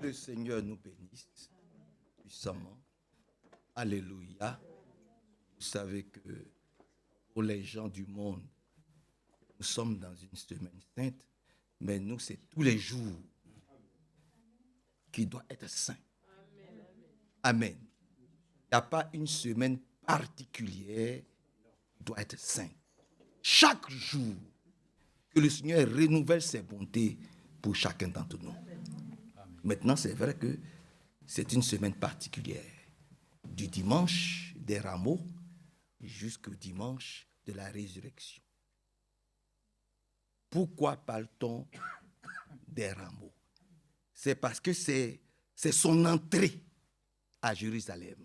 le Seigneur nous bénisse puissamment. Alléluia. Vous savez que pour les gens du monde, nous sommes dans une semaine sainte, mais nous, c'est tous les jours qui doit être saint. Amen. Il n'y a pas une semaine particulière qui doit être sainte. Chaque jour, que le Seigneur renouvelle ses bontés pour chacun d'entre nous. Maintenant, c'est vrai que c'est une semaine particulière. Du dimanche des rameaux jusqu'au dimanche de la résurrection. Pourquoi parle-t-on des rameaux? C'est parce que c'est son entrée à Jérusalem,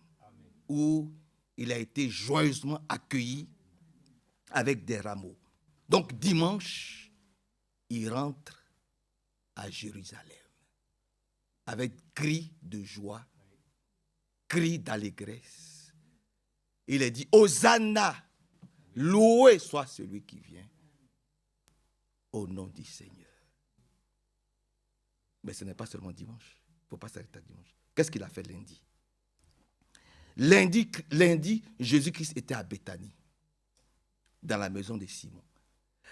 où il a été joyeusement accueilli avec des rameaux. Donc dimanche, il rentre à Jérusalem avec cris de joie, cris d'allégresse. Il est dit, Hosanna, loué soit celui qui vient au nom du Seigneur. Mais ce n'est pas seulement dimanche. Il ne faut pas s'arrêter à dimanche. Qu'est-ce qu'il a fait lundi? Lundi, Jésus-Christ était à Béthanie, dans la maison de Simon.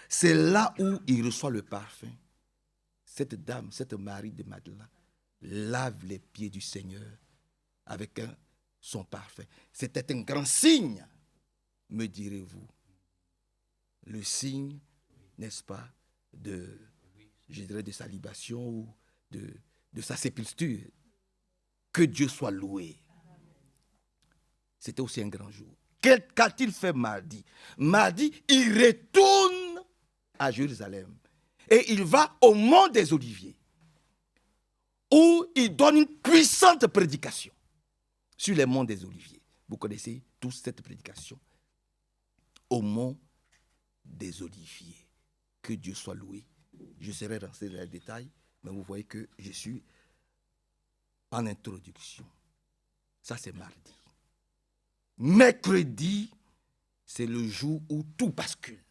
C'est là où il reçoit le parfum. Cette dame, cette Marie de Magdala, lave les pieds du Seigneur avec son parfum. C'était un grand signe, me direz-vous. Le signe, n'est-ce pas, de sa libation ou de sa sépulture. Que Dieu soit loué. C'était aussi un grand jour. Qu'a-t-il fait mardi? Mardi, il retourne à Jérusalem et il va au mont des Oliviers, où il donne une puissante prédication sur les monts des Oliviers. Vous connaissez tous cette prédication. Au mont des Oliviers. Que Dieu soit loué. Je serai rentré dans les détails, mais vous voyez que je suis en introduction. Ça, c'est mardi. Mercredi, c'est le jour où tout bascule.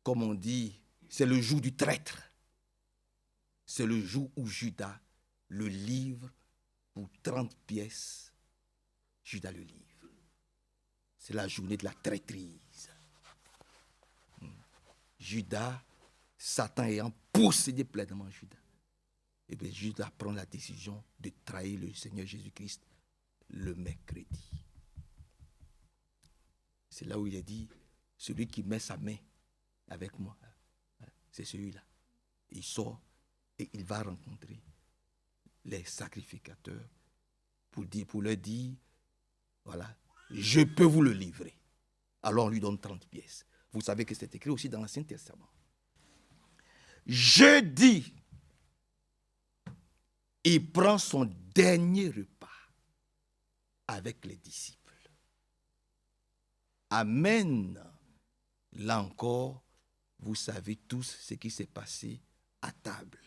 Comme on dit, c'est le jour du traître. C'est le jour où Judas le livre pour 30 pièces. Judas le livre. C'est la journée de la traîtrise. Judas, Satan ayant possédé pleinement Judas. Et bien Judas prend la décision de trahir le Seigneur Jésus-Christ le mercredi. C'est là où il est dit, celui qui met sa main avec moi, c'est celui-là. Il sort et il va rencontrer les sacrificateurs pour leur dire, voilà, je peux vous le livrer. Alors on lui donne 30 pièces. Vous savez que c'est écrit aussi dans l'Ancien Testament. Jeudi, il prend son dernier repas avec les disciples. Amen. Là encore, vous savez tous ce qui s'est passé à table.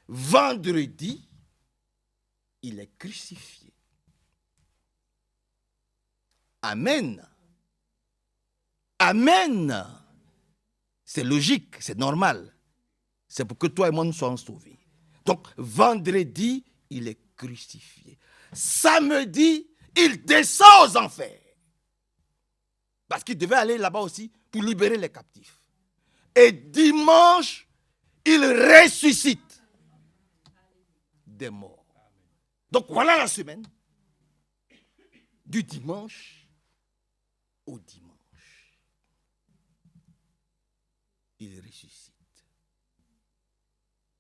Vendredi, il est crucifié. Amen. Amen. C'est logique, c'est normal. C'est pour que toi et moi nous soyons sauvés. Donc, vendredi, il est crucifié. Samedi, il descend aux enfers. Parce qu'il devait aller là-bas aussi pour libérer les captifs. Et dimanche, il ressuscite des morts. Donc, voilà la semaine. Du dimanche au dimanche. Il ressuscite.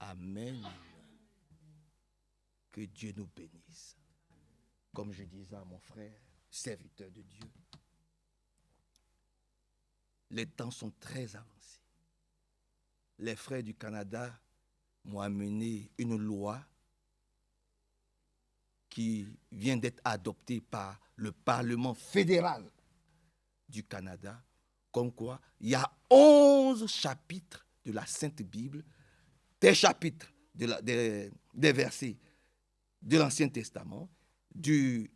Amen. Que Dieu nous bénisse. Comme je disais à mon frère, serviteur de Dieu, les temps sont très avancés. Les frères du Canada m'ont amené une loi qui vient d'être adoptée par le Parlement fédéral du Canada, comme quoi il y a 11 chapitres de la Sainte Bible, des chapitres des versets de l'Ancien Testament, de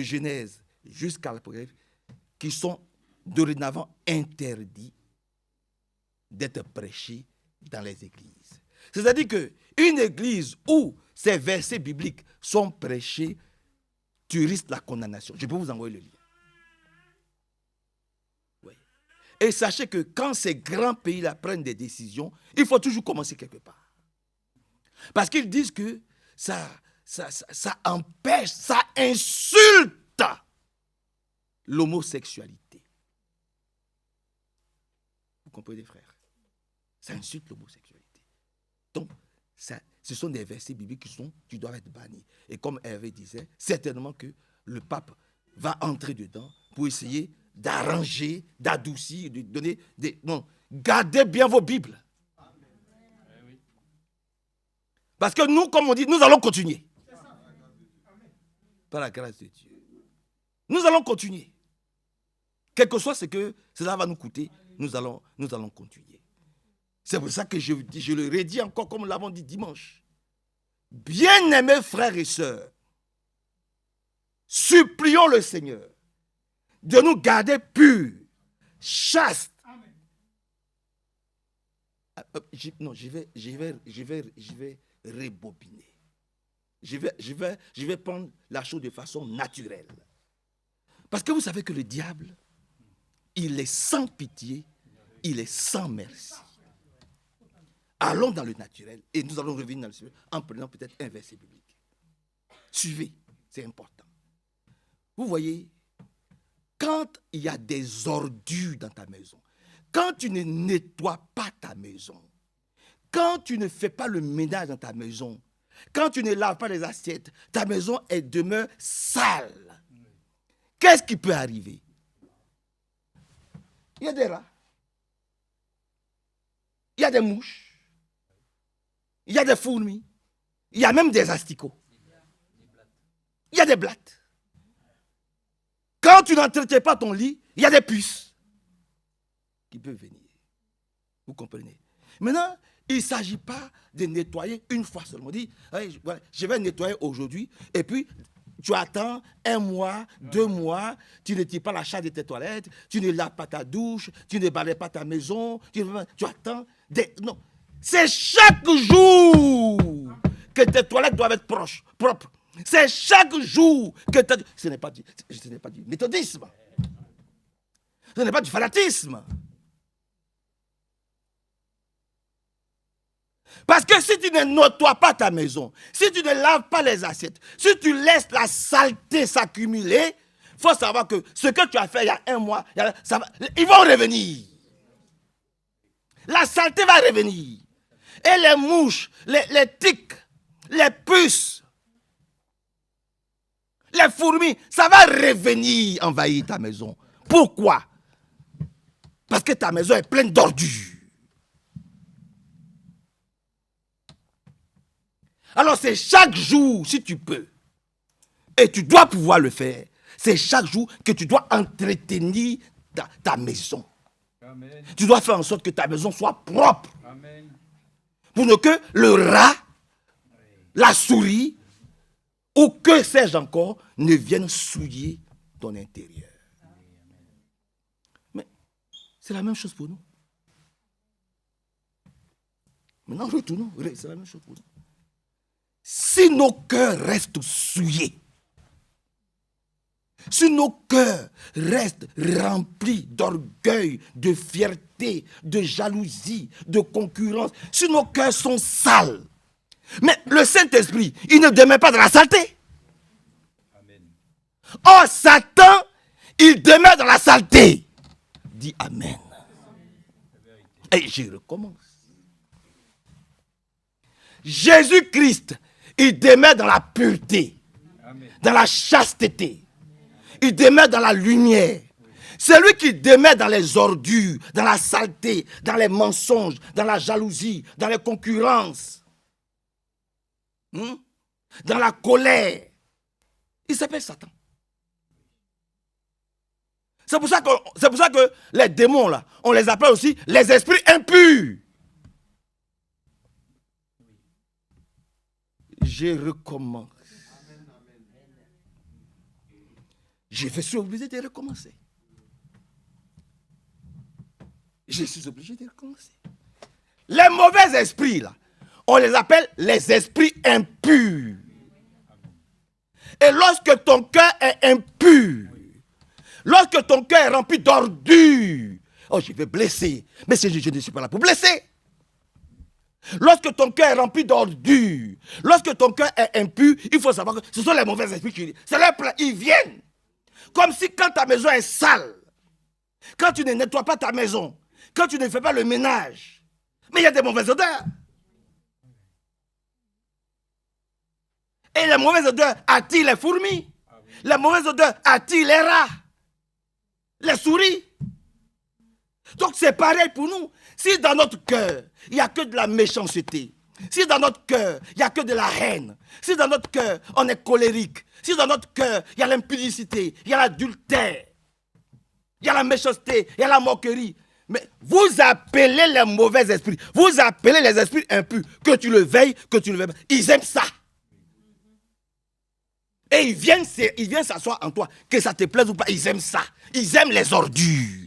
Genèse jusqu'à l'Apocalypse, qui sont dorénavant interdits d'être prêchés dans les églises. C'est-à-dire qu'une église où ces versets bibliques sont prêchés, tu risques la condamnation. Je peux vous envoyer le lien. Oui. Et sachez que quand ces grands pays-là prennent des décisions, il faut toujours commencer quelque part. Parce qu'ils disent que ça empêche, ça insulte l'homosexualité. Vous comprenez, frère? Ça insulte l'homosexualité. Donc, ce sont des versets bibliques qui doivent être bannis. Et comme Hervé disait, certainement que le pape va entrer dedans pour essayer d'arranger, d'adoucir, de donner des... Non, gardez bien vos Bibles. Parce que nous, comme on dit, nous allons continuer. Par la grâce de Dieu. Nous allons continuer. Quel que soit ce que cela va nous coûter, nous allons continuer. C'est pour ça que je le redis encore comme nous l'avons dit dimanche. Bien-aimés frères et sœurs, supplions le Seigneur de nous garder purs, chastes. Je vais rebobiner. Je vais prendre la chose de façon naturelle. Parce que vous savez que le diable, il est sans pitié, il est sans merci. Allons dans le naturel et nous allons revenir dans le spirituel en prenant peut-être un verset biblique. Suivez, c'est important. Vous voyez, quand il y a des ordures dans ta maison, quand tu ne nettoies pas ta maison, quand tu ne fais pas le ménage dans ta maison, quand tu ne laves pas les assiettes, ta maison elle demeure sale. Qu'est-ce qui peut arriver? Il y a des rats, il y a des mouches, il y a des fourmis, il y a même des asticots, il y a des blattes. Quand tu n'entretiens pas ton lit, il y a des puces qui peuvent venir. Vous comprenez? Maintenant, il ne s'agit pas de nettoyer une fois seulement. On dit, je vais nettoyer aujourd'hui, et puis tu attends 1 mois, 2 mois, tu ne tires pas la charge de tes toilettes, tu ne laves pas ta douche, tu ne balayes pas ta maison, tu attends. Non. C'est chaque jour que tes toilettes doivent être propres. C'est chaque jour que ce n'est pas du méthodisme. Ce n'est pas du fanatisme. Parce que si tu ne nettoies pas ta maison, si tu ne laves pas les assiettes, si tu laisses la saleté s'accumuler, il faut savoir que ce que tu as fait il y a 1 mois, ils vont revenir. La saleté va revenir. Et les mouches, les tiques, les puces, les fourmis, ça va revenir envahir ta maison. Pourquoi? Parce que ta maison est pleine d'ordures. Alors c'est chaque jour, si tu peux, et tu dois pouvoir le faire, c'est chaque jour que tu dois entretenir ta maison. Amen. Tu dois faire en sorte que ta maison soit propre. Amen. Pour ne que le rat, la souris, ou que sais-je encore, ne viennent souiller ton intérieur. Mais c'est la même chose pour nous. Maintenant, retournons, c'est la même chose pour nous. Si nos cœurs restent souillés, si nos cœurs restent remplis d'orgueil, de fierté, de jalousie, de concurrence, si nos cœurs sont sales, mais le Saint-Esprit, il ne demeure pas dans la saleté. Amen. Oh, Satan, il demeure dans la saleté. Dis Amen. Et je recommence. Jésus-Christ, il demeure dans la pureté, Amen. Dans la chasteté. Il demeure dans la lumière. Celui qui demeure dans les ordures, dans la saleté, dans les mensonges, dans la jalousie, dans les concurrences, dans la colère, il s'appelle Satan. C'est pour ça que les démons, là, on les appelle aussi les esprits impurs. Je recommence. Je suis obligé de recommencer. Je suis obligé de recommencer. Les mauvais esprits, là, On les appelle les esprits impurs. Et lorsque ton cœur est impur, lorsque ton cœur est rempli d'ordures, oh, je vais blesser. Mais je ne suis pas là pour blesser. Lorsque ton cœur est rempli d'ordures, lorsque ton cœur est impur, il faut savoir que ce sont les mauvais esprits qui c'est leur plan. Ils viennent. Comme si quand ta maison est sale, quand tu ne nettoies pas ta maison, quand tu ne fais pas le ménage, mais il y a des mauvaises odeurs. Et les mauvaises odeurs attirent les fourmis. Les mauvaises odeurs attirent les rats, les souris. Donc c'est pareil pour nous. Si dans notre cœur, il n'y a que de la méchanceté, si dans notre cœur, il n'y a que de la haine, si dans notre cœur, on est colérique, si dans notre cœur, il y a l'impudicité, il y a l'adultère, il y a la méchanceté, il y a la moquerie, mais vous appelez les mauvais esprits, vous appelez les esprits impurs, que tu le veilles, que tu ne le veilles pas, ils aiment ça. Et ils viennent s'asseoir en toi, que ça te plaise ou pas, ils aiment ça. Ils aiment les ordures.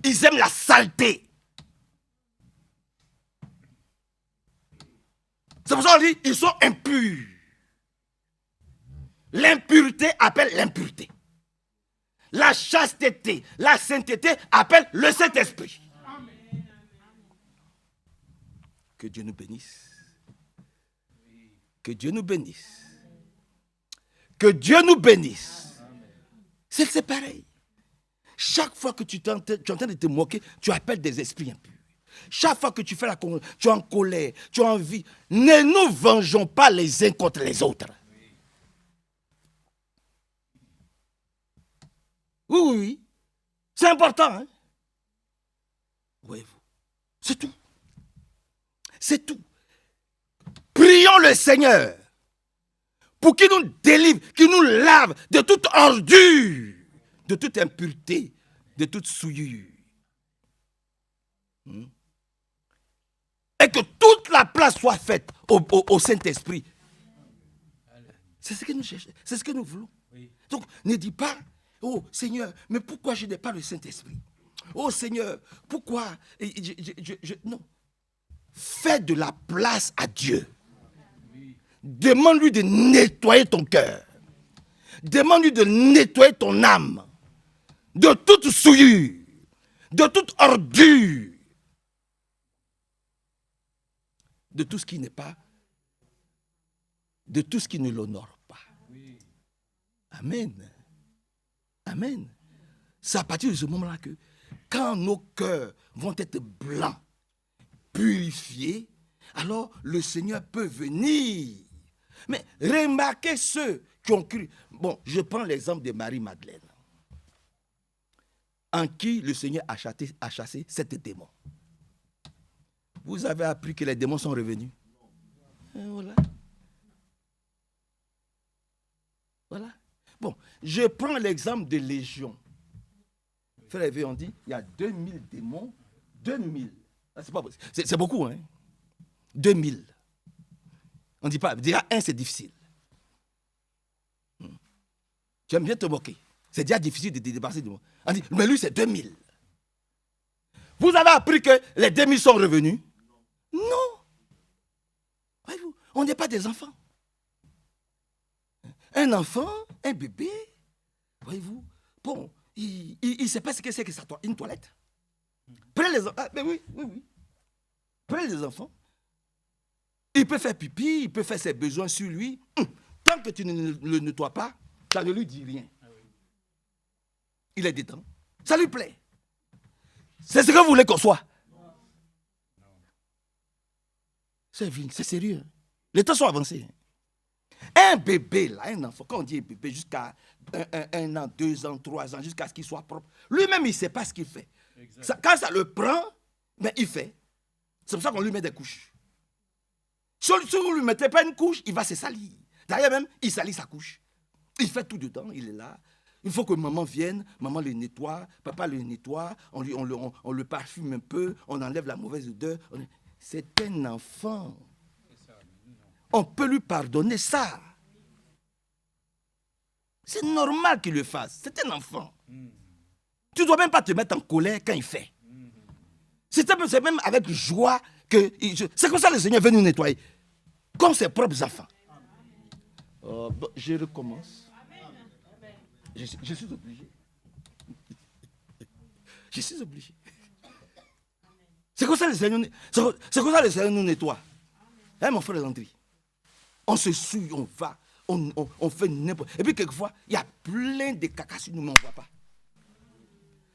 Ils aiment la saleté. C'est pour ça qu'on dit, ils sont impurs. L'impureté appelle l'impureté. La chasteté, la sainteté appelle le Saint-Esprit. Que Dieu nous bénisse. Que Dieu nous bénisse. Que Dieu nous bénisse. C'est pareil. Chaque fois que tu es en train de te moquer, tu appelles des esprits impurs. Chaque fois que tu fais tu es en colère, tu as envie. Ne nous vengeons pas les uns contre les autres. Oui, oui, oui. C'est important. Hein? Voyez-vous. C'est tout. C'est tout. Prions le Seigneur pour qu'il nous délivre, qu'il nous lave de toute ordure, de toute impureté, de toute souillure. Et que toute la place soit faite au Saint-Esprit. C'est ce que nous cherchons, c'est ce que nous voulons. Donc, ne dis pas, oh Seigneur, mais pourquoi je n'ai pas le Saint-Esprit? Oh Seigneur, pourquoi non. Fais de la place à Dieu. Demande-lui de nettoyer ton cœur. Demande-lui de nettoyer ton âme. De toute souillure. De toute ordure. De tout ce qui n'est pas. De tout ce qui ne l'honore pas. Amen. Amen. C'est à partir de ce moment-là que, quand nos cœurs vont être blancs, purifiés, alors le Seigneur peut venir. Mais remarquez ceux qui ont cru. Bon, je prends l'exemple de Marie-Madeleine, en qui le Seigneur a chassé 7 démons. Vous avez appris que les démons sont revenus. Et voilà. Voilà. Bon, je prends l'exemple de Légion. Frère, on dit, il y a 2000 démons. 2000. C'est pas possible. C'est beaucoup, hein. 2000. On ne dit pas, déjà un, c'est difficile. Tu aimes bien te moquer. C'est déjà difficile de te débarrasser de moi. On dit, mais lui, c'est 2000. Vous avez appris que les 2000 sont revenus? Non. Voyez-vous, on n'est pas des enfants. Un enfant, un bébé, voyez-vous, bon, il ne sait pas ce que c'est que ça, une toilette. Prenez les enfants. Ah, mais oui. Prenez les enfants. Il peut faire pipi, il peut faire ses besoins sur lui. Tant que tu ne le nettoies pas, ça ne lui dit rien. Il est dedans. Ça lui plaît. C'est ce que vous voulez qu'on soit. C'est sérieux. Les temps sont avancés. Un bébé, là, un enfant, quand on dit bébé, jusqu'à 1 an, 2 ans, 3 ans, jusqu'à ce qu'il soit propre, lui-même, il ne sait pas ce qu'il fait. Quand ça le prend, mais il fait. C'est pour ça qu'on lui met des couches. Si vous ne lui mettez pas une couche, il va se salir. D'ailleurs même, il salit sa couche. Il fait tout dedans, il est là. Il faut que maman vienne, maman le nettoie, papa le nettoie, on le parfume un peu, on enlève la mauvaise odeur. C'est un enfant. On peut lui pardonner ça. C'est normal qu'il le fasse. C'est un enfant. Tu ne dois même pas te mettre en colère quand il fait. C'est même avec joie, C'est comme ça que le Seigneur veut nous nettoyer. Comme ses propres enfants. Bon, je recommence. Je suis obligé. Je suis obligé. C'est comme ça que le Seigneur nous nettoie. Hein, mon frère Landry? On se souille, on va, on fait n'importe quoi. Et puis quelquefois, il y a plein de caca sur nous, mais on ne voit pas.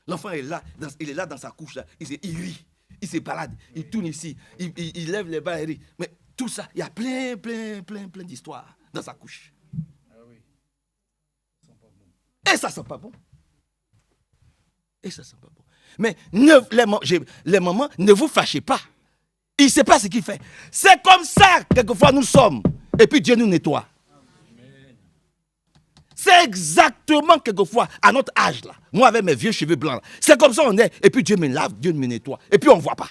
L'enfant est là, il est là dans sa couche, là. Il rit, il se balade, il tourne ici, il lève les bras et rit. Mais tout ça, il y a plein d'histoires dans sa couche. Ah oui. Et ça sent pas bon. Et ça sent pas bon. Mais les mamans, ne vous fâchez pas. Il ne sait pas ce qu'il fait. C'est comme ça, quelquefois, nous sommes. Et puis Dieu nous nettoie. Amen. C'est exactement, quelquefois, à notre âge, là. Moi, avec mes vieux cheveux blancs, là. C'est comme ça on est. Et puis Dieu me lave, Dieu me nettoie. Et puis on ne voit pas.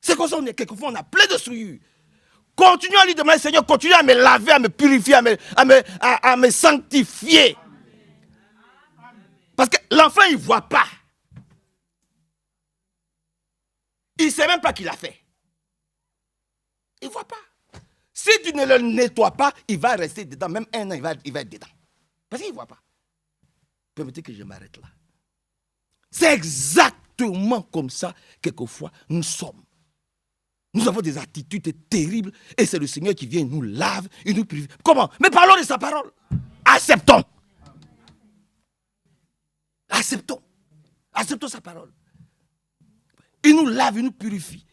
C'est comme ça on est. Quelquefois, on a plein de souillures. Continuons à lui demander, Seigneur, continue à me laver, à me purifier, à me sanctifier. Parce que l'enfant, il ne voit pas. Il ne sait même pas qu'il a fait. Il ne voit pas. Si tu ne le nettoies pas, il va rester dedans. Même un an, il va être dedans. Parce qu'il ne voit pas. Permettez que je m'arrête là. C'est exactement comme ça, quelquefois, nous sommes. Nous avons des attitudes terribles et c'est le Seigneur qui vient nous lave et nous purifie. Comment? Mais parlons de sa parole. Acceptons. Acceptons. Acceptons sa parole. Il nous lave, il nous purifie.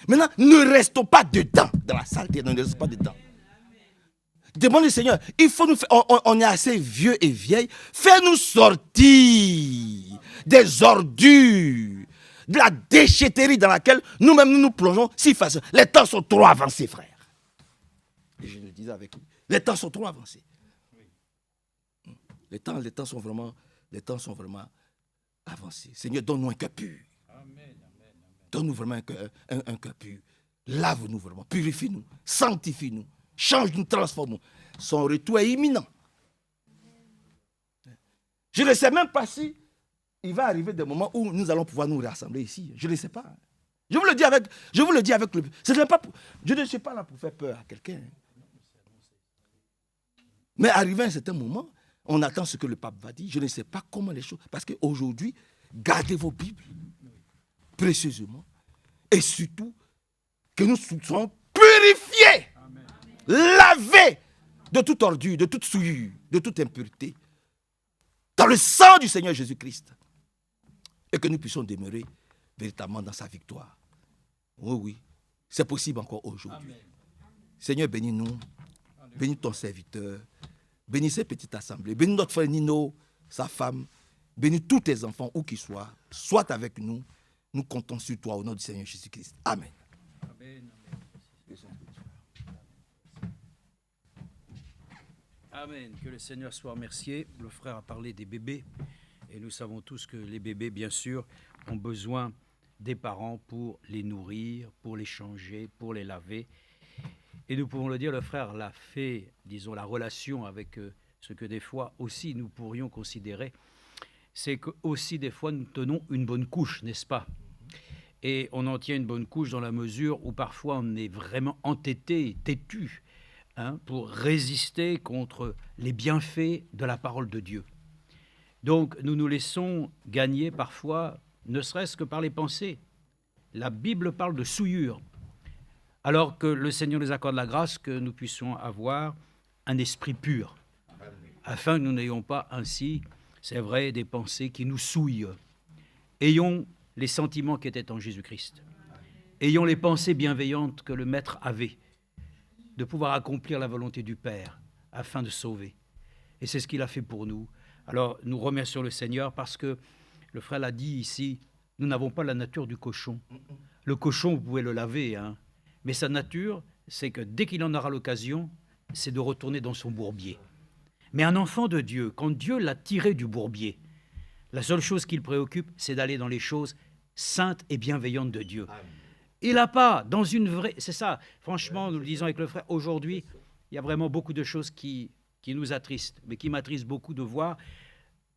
Maintenant, ne restons pas dedans, dans la saleté, ne restons pas dedans. Demandez au Seigneur, il faut nous faire, on est assez vieux et vieilles, fais-nous sortir des ordures, de la déchetterie dans laquelle nous-mêmes nous plongeons si facilement. Les temps sont trop avancés, frère. Et je le disais avec lui, les temps sont trop avancés. Les temps sont vraiment avancés. Seigneur, donne-nous un cœur pur. Donne-nous vraiment un cœur pur. Lave-nous vraiment, purifie-nous, sanctifie-nous, change-nous, transforme-nous. Son retour est imminent. Je ne sais même pas si il va arriver des moments où nous allons pouvoir nous rassembler ici. Je ne sais pas. Je vous le dis avec le... Je ne suis pas là pour faire peur à quelqu'un. Mais arrivé à un certain moment, on attend ce que le pape va dire. Je ne sais pas comment les choses... Parce qu'aujourd'hui, gardez vos Bibles précieusement. Et surtout, que nous soyons purifiés, amen, lavés de toute ordure, de toute souillure, de toute impureté, dans le sang du Seigneur Jésus-Christ. Et que nous puissions demeurer véritablement dans sa victoire. Oh oui, c'est possible encore aujourd'hui. Amen. Seigneur, bénis-nous, bénis ton serviteur, bénis cette petite assemblée, bénis notre frère Nino, sa femme, bénis tous tes enfants, où qu'ils soient, sois avec nous. Nous comptons sur toi au nom du Seigneur Jésus-Christ. Amen. Amen. Amen. Que le Seigneur soit remercié. Le frère a parlé des bébés. Et nous savons tous que les bébés, bien sûr, ont besoin des parents pour les nourrir, pour les changer, pour les laver. Et nous pouvons le dire, le frère l'a fait, disons, la relation avec ce que des fois aussi nous pourrions considérer, c'est que aussi des fois nous tenons une bonne couche, n'est-ce pas? Et on en tient une bonne couche dans la mesure où parfois on est vraiment entêté, têtu, pour résister contre les bienfaits de la parole de Dieu. Donc nous nous laissons gagner parfois, ne serait-ce que par les pensées. La Bible parle de souillure, alors que le Seigneur nous accorde la grâce que nous puissions avoir un esprit pur, afin que nous n'ayons pas ainsi, c'est vrai, des pensées qui nous souillent. Ayons les sentiments qui étaient en Jésus-Christ. Ayons les pensées bienveillantes que le Maître avait, de pouvoir accomplir la volonté du Père afin de sauver. Et c'est ce qu'il a fait pour nous. Alors, nous remercions le Seigneur parce que, le frère l'a dit ici, nous n'avons pas la nature du cochon. Le cochon, vous pouvez le laver, mais sa nature, c'est que dès qu'il en aura l'occasion, c'est de retourner dans son bourbier. Mais un enfant de Dieu, quand Dieu l'a tiré du bourbier, la seule chose qui le préoccupe, c'est d'aller dans les choses saintes et bienveillantes de Dieu. Amen. Il n'a pas, dans une vraie... C'est ça, franchement, nous le disons avec le frère, aujourd'hui, il y a vraiment beaucoup de choses qui nous attristent, mais qui m'attristent beaucoup de voir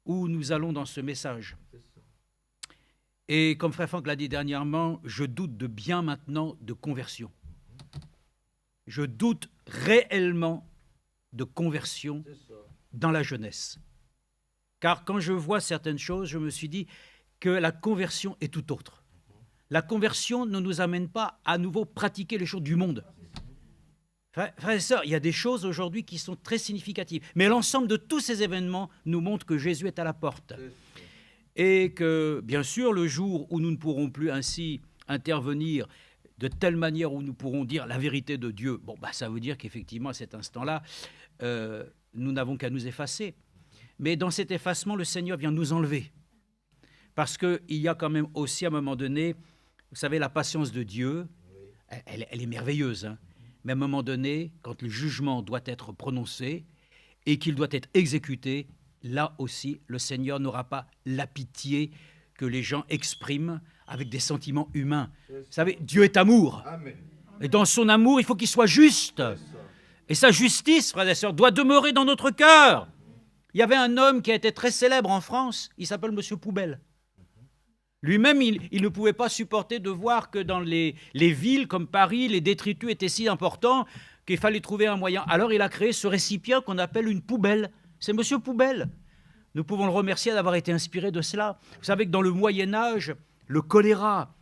où nous allons dans ce message. Et comme Frère Franck l'a dit dernièrement, je doute de bien maintenant de conversion. Je doute réellement de conversion dans la jeunesse. Car quand je vois certaines choses, je me suis dit que la conversion est tout autre. La conversion ne nous amène pas à nouveau pratiquer les choses du monde. Frères et sœurs, il y a des choses aujourd'hui qui sont très significatives. Mais l'ensemble de tous ces événements nous montre que Jésus est à la porte. Et que, bien sûr, le jour où nous ne pourrons plus ainsi intervenir de telle manière où nous pourrons dire la vérité de Dieu, bon, ça veut dire qu'effectivement, à cet instant-là, nous n'avons qu'à nous effacer. Mais dans cet effacement, le Seigneur vient nous enlever. Parce qu'il y a quand même aussi, à un moment donné, vous savez, la patience de Dieu, elle est merveilleuse, hein. Mais à un moment donné, quand le jugement doit être prononcé et qu'il doit être exécuté, là aussi, le Seigneur n'aura pas la pitié que les gens expriment avec des sentiments humains. Vous savez, Dieu est amour. Amen. Et dans son amour, il faut qu'il soit juste. Et sa justice, frères et sœurs, doit demeurer dans notre cœur. Il y avait un homme qui a été très célèbre en France, il s'appelle Monsieur Poubelle. Lui-même, il ne pouvait pas supporter de voir que dans les villes comme Paris, les détritus étaient si importants qu'il fallait trouver un moyen. Alors il a créé ce récipient qu'on appelle une poubelle. C'est Monsieur Poubelle. Nous pouvons le remercier d'avoir été inspiré de cela. Vous savez que dans le Moyen-Âge, le choléra,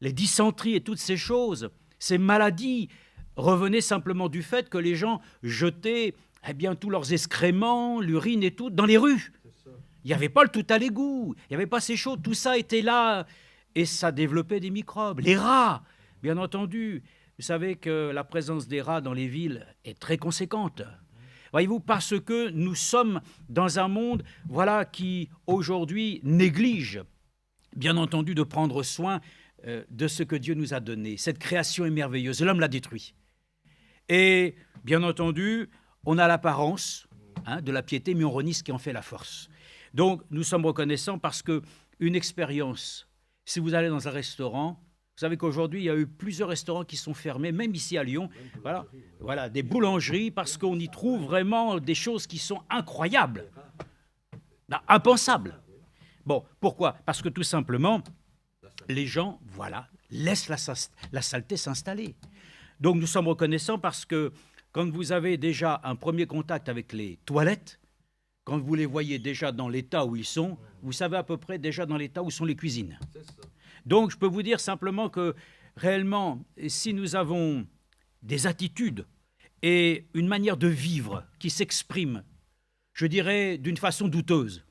les dysenteries et toutes ces choses, ces maladies revenaient simplement du fait que les gens jetaient tous leurs excréments, l'urine et tout, dans les rues. Il n'y avait pas le tout à l'égout, il n'y avait pas ces choses, tout ça était là et ça développait des microbes. Les rats, bien entendu. Vous savez que la présence des rats dans les villes est très conséquente. Voyez-vous, parce que nous sommes dans un monde qui, aujourd'hui, néglige, bien entendu, de prendre soin de ce que Dieu nous a donné. Cette création est merveilleuse, l'homme l'a détruit. Et, bien entendu, on a l'apparence de la piété, mais on renie ce qui en fait la force. Donc, nous sommes reconnaissants parce qu'une expérience, si vous allez dans un restaurant, vous savez qu'aujourd'hui, il y a eu plusieurs restaurants qui sont fermés, même ici à Lyon, voilà, des boulangeries, parce qu'on y trouve vraiment des choses qui sont incroyables, impensables. Bon, pourquoi? Parce que tout simplement, les gens, laissent la saleté s'installer. Donc, nous sommes reconnaissants parce que quand vous avez déjà un premier contact avec les toilettes, quand vous les voyez déjà dans l'état où ils sont, vous savez à peu près déjà dans l'état où sont les cuisines. Donc, je peux vous dire simplement que, réellement, si nous avons des attitudes et une manière de vivre qui s'exprime, je dirais, d'une façon douteuse,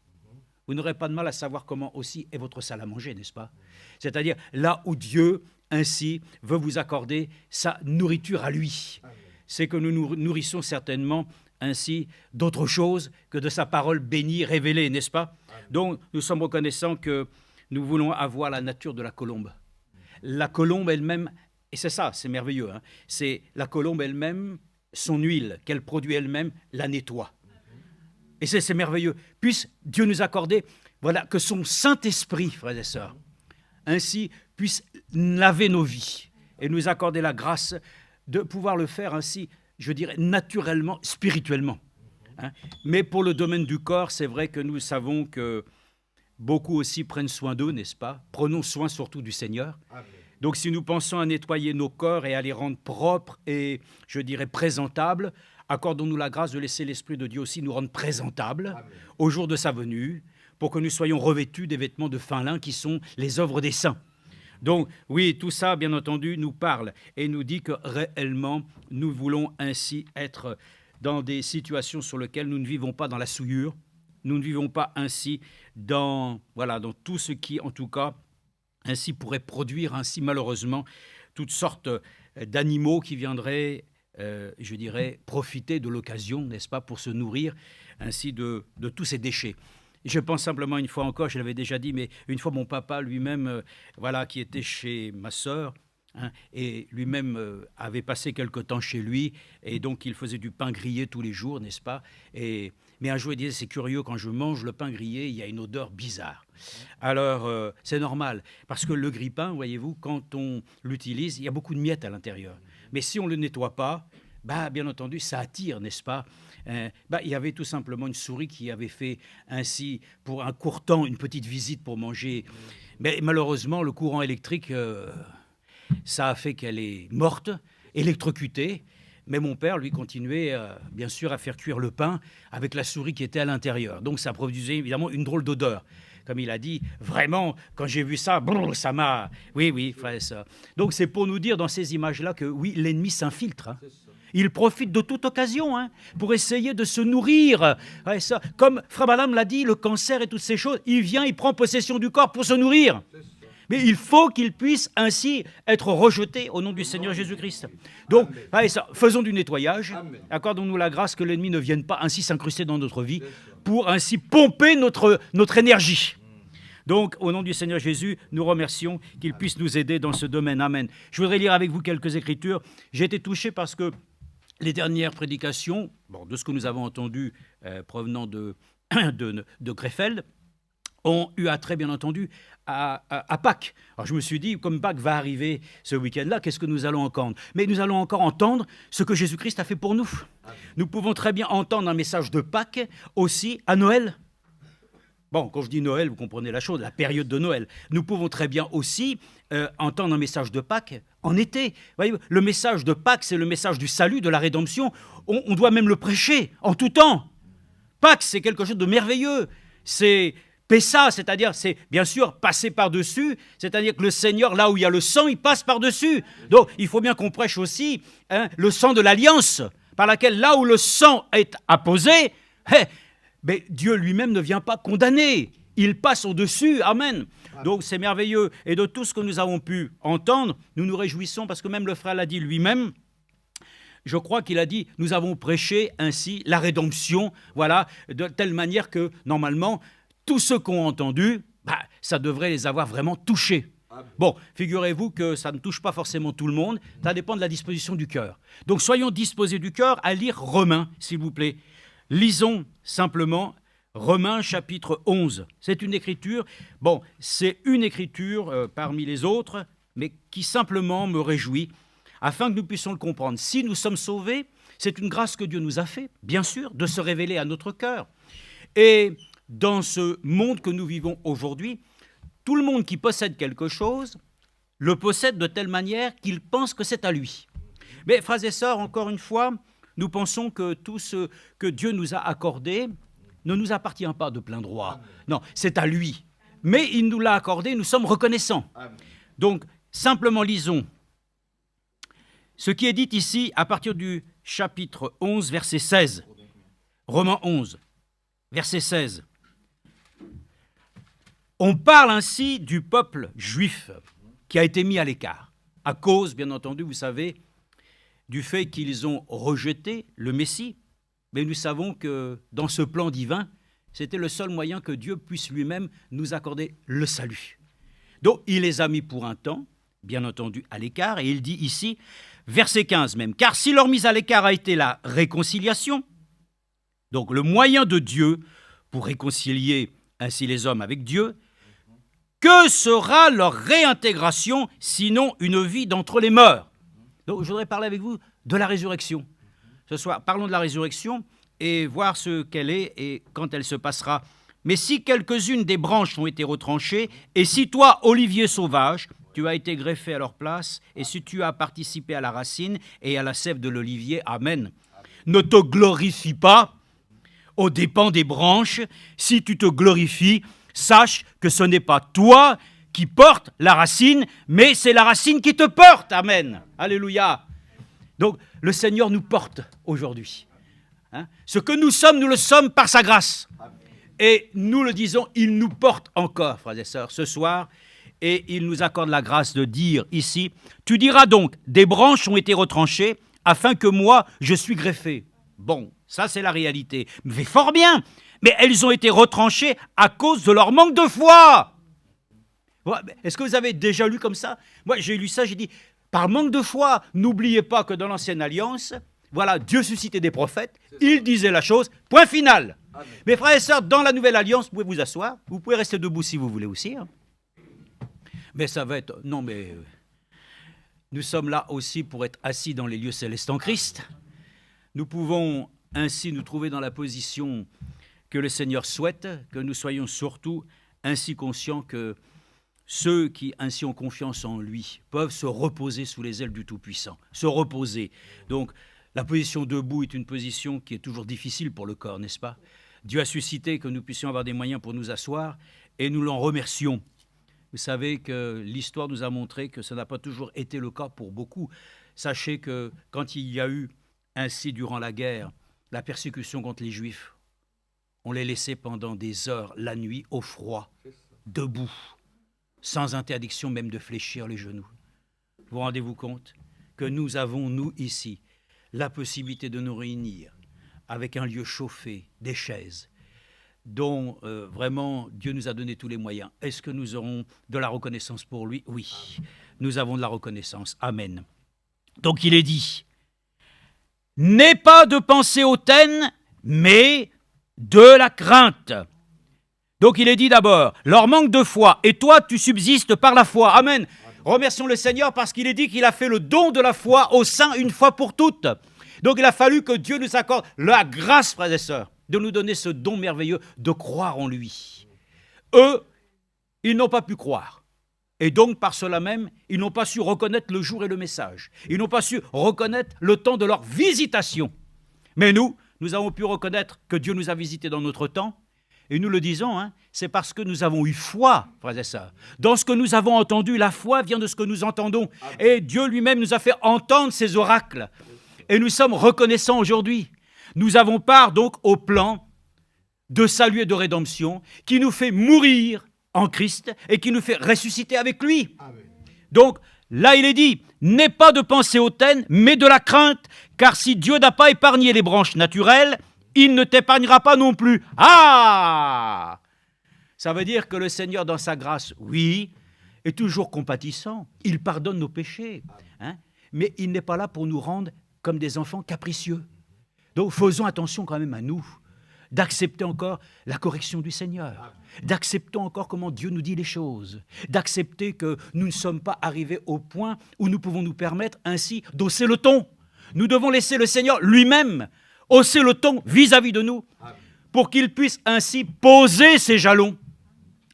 vous n'aurez pas de mal à savoir comment aussi est votre salle à manger, n'est-ce pas? C'est-à-dire là où Dieu, ainsi, veut vous accorder sa nourriture à lui. C'est que nous nous nourrissons certainement ainsi d'autre chose que de sa parole bénie, révélée, n'est-ce pas? Donc, nous sommes reconnaissants que nous voulons avoir la nature de la colombe. La colombe elle-même, et c'est ça, c'est merveilleux, c'est la colombe elle-même, son huile qu'elle produit elle-même, la nettoie. Et c'est merveilleux. Puisse Dieu nous accorder, que son Saint-Esprit, frères et sœurs, ainsi puisse laver nos vies et nous accorder la grâce de pouvoir le faire ainsi, je dirais, naturellement, spirituellement. Mais pour le domaine du corps, c'est vrai que nous savons que beaucoup aussi prennent soin d'eux, n'est-ce pas? Prenons soin surtout du Seigneur. Amen. Donc si nous pensons à nettoyer nos corps et à les rendre propres et, je dirais, présentables, accordons-nous la grâce de laisser l'Esprit de Dieu aussi nous rendre présentables Amen. Au jour de sa venue, pour que nous soyons revêtus des vêtements de fin lin qui sont les œuvres des saints. Donc, oui, tout ça, bien entendu, nous parle et nous dit que réellement, nous voulons ainsi être dans des situations sur lesquelles nous ne vivons pas dans la souillure, nous ne vivons pas ainsi dans tout ce qui, en tout cas, ainsi pourrait produire ainsi, malheureusement, toutes sortes d'animaux qui viendraient, je dirais, profiter de l'occasion, n'est-ce pas, pour se nourrir ainsi de tous ces déchets. Je pense simplement une fois encore, je l'avais déjà dit, mais une fois mon papa lui-même, qui était chez ma sœur, et lui-même avait passé quelque temps chez lui, et donc il faisait du pain grillé tous les jours, n'est-ce pas? Mais un jour il disait, c'est curieux, quand je mange le pain grillé, il y a une odeur bizarre. Alors c'est normal, parce que le grille-pain, voyez-vous, quand on l'utilise, il y a beaucoup de miettes à l'intérieur. Mais si on ne le nettoie pas, bien entendu, ça attire, n'est-ce pas? Il y avait tout simplement une souris qui avait fait ainsi, pour un court temps, une petite visite pour manger Mais malheureusement, le courant électrique, ça a fait qu'elle est morte, électrocutée. Mais mon père, lui, continuait, bien sûr, à faire cuire le pain avec la souris qui était à l'intérieur. Donc, ça produisait évidemment une drôle d'odeur. Comme il a dit, vraiment, quand j'ai vu ça, brrr, ça m'a... Oui, frère et sœur. Donc, c'est pour nous dire dans ces images-là que, oui, l'ennemi s'infiltre. Hein. Il profite de toute occasion pour essayer de se nourrir. Ouais, ça. Comme Frère Madame l'a dit, le cancer et toutes ces choses, il vient, il prend possession du corps pour se nourrir. Mais il faut qu'il puisse ainsi être rejeté au nom du Seigneur Jésus-Christ. Donc, ça, faisons du nettoyage. Accordons-nous la grâce que l'ennemi ne vienne pas ainsi s'incruster dans notre vie pour ainsi pomper notre énergie. Donc, au nom du Seigneur Jésus, nous remercions qu'il puisse nous aider dans ce domaine. Amen. Je voudrais lire avec vous quelques écritures. J'ai été touché parce que les dernières prédications, de ce que nous avons entendu provenant de Krefeld, ont eu attrait, bien entendu, à Pâques. Alors je me suis dit, comme Pâques va arriver ce week-end-là, qu'est-ce que nous allons entendre? Mais nous allons encore entendre ce que Jésus-Christ a fait pour nous. Nous pouvons très bien entendre un message de Pâques aussi à Noël. Bon, quand je dis Noël, vous comprenez la chose, la période de Noël. Nous pouvons très bien aussi entendre un message de Pâques en été. Voyez, le message de Pâques, c'est le message du salut, de la rédemption. On doit même le prêcher en tout temps. Pâques, c'est quelque chose de merveilleux. C'est Pessa, c'est-à-dire, c'est bien sûr passer par-dessus, c'est-à-dire que le Seigneur, là où il y a le sang, il passe par-dessus. Donc, il faut bien qu'on prêche aussi le sang de l'alliance, par laquelle, là où le sang est apposé, mais Dieu lui-même ne vient pas condamner. Il passe au-dessus. Amen. Donc, c'est merveilleux. Et de tout ce que nous avons pu entendre, nous nous réjouissons, parce que même le frère l'a dit lui-même. Je crois qu'il a dit, nous avons prêché ainsi la rédemption, voilà, de telle manière que, normalement, tous ceux qui ont entendu, ça devrait les avoir vraiment touchés. Bon, figurez-vous que ça ne touche pas forcément tout le monde, ça dépend de la disposition du cœur. Donc soyons disposés du cœur à lire Romains, s'il vous plaît. Lisons simplement Romains chapitre 11. C'est une écriture, c'est une écriture parmi les autres, mais qui simplement me réjouit, afin que nous puissions le comprendre. Si nous sommes sauvés, c'est une grâce que Dieu nous a fait, bien sûr, de se révéler à notre cœur. Et dans ce monde que nous vivons aujourd'hui, tout le monde qui possède quelque chose le possède de telle manière qu'il pense que c'est à lui. Mais, frères et sœurs, encore une fois, nous pensons que tout ce que Dieu nous a accordé ne nous appartient pas de plein droit. Non, c'est à lui. Mais il nous l'a accordé, nous sommes reconnaissants. Donc, simplement lisons ce qui est dit ici à partir du chapitre 11, verset 16. Romains 11, verset 16. On parle ainsi du peuple juif qui a été mis à l'écart, à cause, bien entendu, vous savez, du fait qu'ils ont rejeté le Messie. Mais nous savons que dans ce plan divin, c'était le seul moyen que Dieu puisse lui-même nous accorder le salut. Donc, il les a mis pour un temps, bien entendu, à l'écart, et il dit ici, verset 15 même, « Car si leur mise à l'écart a été la réconciliation, donc le moyen de Dieu pour réconcilier ainsi les hommes avec Dieu, que sera leur réintégration, sinon une vie d'entre les morts ?» Donc, je voudrais parler avec vous de la résurrection. Ce soir, parlons de la résurrection et voir ce qu'elle est et quand elle se passera. Mais si quelques-unes des branches ont été retranchées, et si toi, olivier sauvage, tu as été greffé à leur place, et si tu as participé à la racine et à la sève de l'olivier, amen. Ne te glorifie pas aux dépens des branches. Si tu te glorifies, sache que ce n'est pas toi qui portes la racine, mais c'est la racine qui te porte. Amen. Alléluia. Donc, le Seigneur nous porte aujourd'hui. Ce que nous sommes, nous le sommes par sa grâce. Et nous le disons, il nous porte encore, frères et sœurs, ce soir. Et il nous accorde la grâce de dire ici, « Tu diras donc, des branches ont été retranchées, afin que moi, je suis greffé. » Bon, ça c'est la réalité. Mais fort bien. Mais elles ont été retranchées à cause de leur manque de foi. Est-ce que vous avez déjà lu comme ça? Moi, j'ai lu ça, j'ai dit, par manque de foi, n'oubliez pas que dans l'Ancienne Alliance, voilà, Dieu suscitait des prophètes, il disait la chose, point final. Amen. Mes frères et sœurs, dans la Nouvelle Alliance, vous pouvez vous asseoir, vous pouvez rester debout si vous voulez aussi. Mais ça va être... Non, mais nous sommes là aussi pour être assis dans les lieux célestes en Christ. Nous pouvons ainsi nous trouver dans la position que le Seigneur souhaite, que nous soyons surtout ainsi conscients que ceux qui ainsi ont confiance en lui peuvent se reposer sous les ailes du Tout-Puissant. Se reposer. Donc, la position debout est une position qui est toujours difficile pour le corps, n'est-ce pas? Dieu a suscité que nous puissions avoir des moyens pour nous asseoir et nous l'en remercions. Vous savez que l'histoire nous a montré que ça n'a pas toujours été le cas pour beaucoup. Sachez que quand il y a eu ainsi durant la guerre, la persécution contre les Juifs, on les laissait pendant des heures, la nuit, au froid, debout, sans interdiction même de fléchir les genoux. Vous rendez-vous compte que nous avons, nous, ici, la possibilité de nous réunir avec un lieu chauffé, des chaises, dont vraiment Dieu nous a donné tous les moyens. Est-ce que nous aurons de la reconnaissance pour lui? Oui, nous avons de la reconnaissance. Amen. Donc il est dit, n'aie pas de pensée hautaine, mais de la crainte. Donc il est dit d'abord, leur manque de foi, et toi tu subsistes par la foi. Amen. Remercions le Seigneur parce qu'il est dit qu'il a fait le don de la foi aux saints une fois pour toutes. Donc il a fallu que Dieu nous accorde la grâce, frères et sœurs, de nous donner ce don merveilleux de croire en lui. Eux, ils n'ont pas pu croire. Et donc, par cela même, ils n'ont pas su reconnaître le jour et le message. Ils n'ont pas su reconnaître le temps de leur visitation. Mais nous avons pu reconnaître que Dieu nous a visités dans notre temps. Et nous le disons, c'est parce que nous avons eu foi, frères et sœurs. Dans ce que nous avons entendu, la foi vient de ce que nous entendons. Et Dieu lui-même nous a fait entendre ces oracles. Et nous sommes reconnaissants aujourd'hui. Nous avons part donc au plan de salut et de rédemption qui nous fait mourir en Christ et qui nous fait ressusciter avec lui. Amen. Donc, là il est dit, n'aie pas de pensée hautaine, mais de la crainte, car si Dieu n'a pas épargné les branches naturelles, il ne t'épargnera pas non plus. Ah! Ça veut dire que le Seigneur, dans sa grâce, oui, est toujours compatissant. Il pardonne nos péchés. Mais il n'est pas là pour nous rendre comme des enfants capricieux. Donc faisons attention quand même à nous, d'accepter encore la correction du Seigneur, d'accepter encore comment Dieu nous dit les choses, d'accepter que nous ne sommes pas arrivés au point où nous pouvons nous permettre ainsi d'hausser le ton. Nous devons laisser le Seigneur lui-même hausser le ton vis-à-vis de nous pour qu'il puisse ainsi poser ses jalons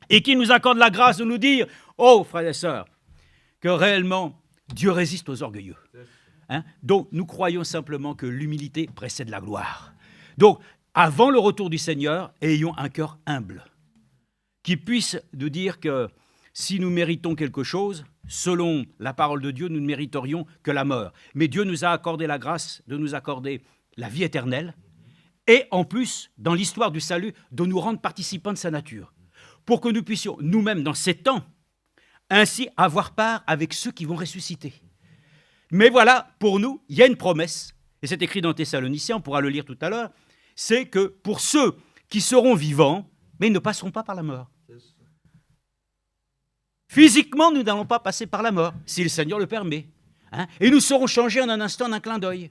et qu'il nous accorde la grâce de nous dire, oh frères et sœurs, que réellement Dieu résiste aux orgueilleux. Donc, nous croyons simplement que l'humilité précède la gloire. Donc, avant le retour du Seigneur, ayons un cœur humble, qui puisse nous dire que si nous méritons quelque chose, selon la parole de Dieu, nous ne mériterions que la mort. Mais Dieu nous a accordé la grâce de nous accorder la vie éternelle et en plus, dans l'histoire du salut, de nous rendre participants de sa nature, pour que nous puissions nous-mêmes, dans ces temps, ainsi avoir part avec ceux qui vont ressusciter. Mais voilà, pour nous, il y a une promesse, et c'est écrit dans Thessaloniciens, on pourra le lire tout à l'heure, c'est que pour ceux qui seront vivants, mais ils ne passeront pas par la mort. Physiquement, nous n'allons pas passer par la mort, si le Seigneur le permet. Et nous serons changés en un instant, en un clin d'œil.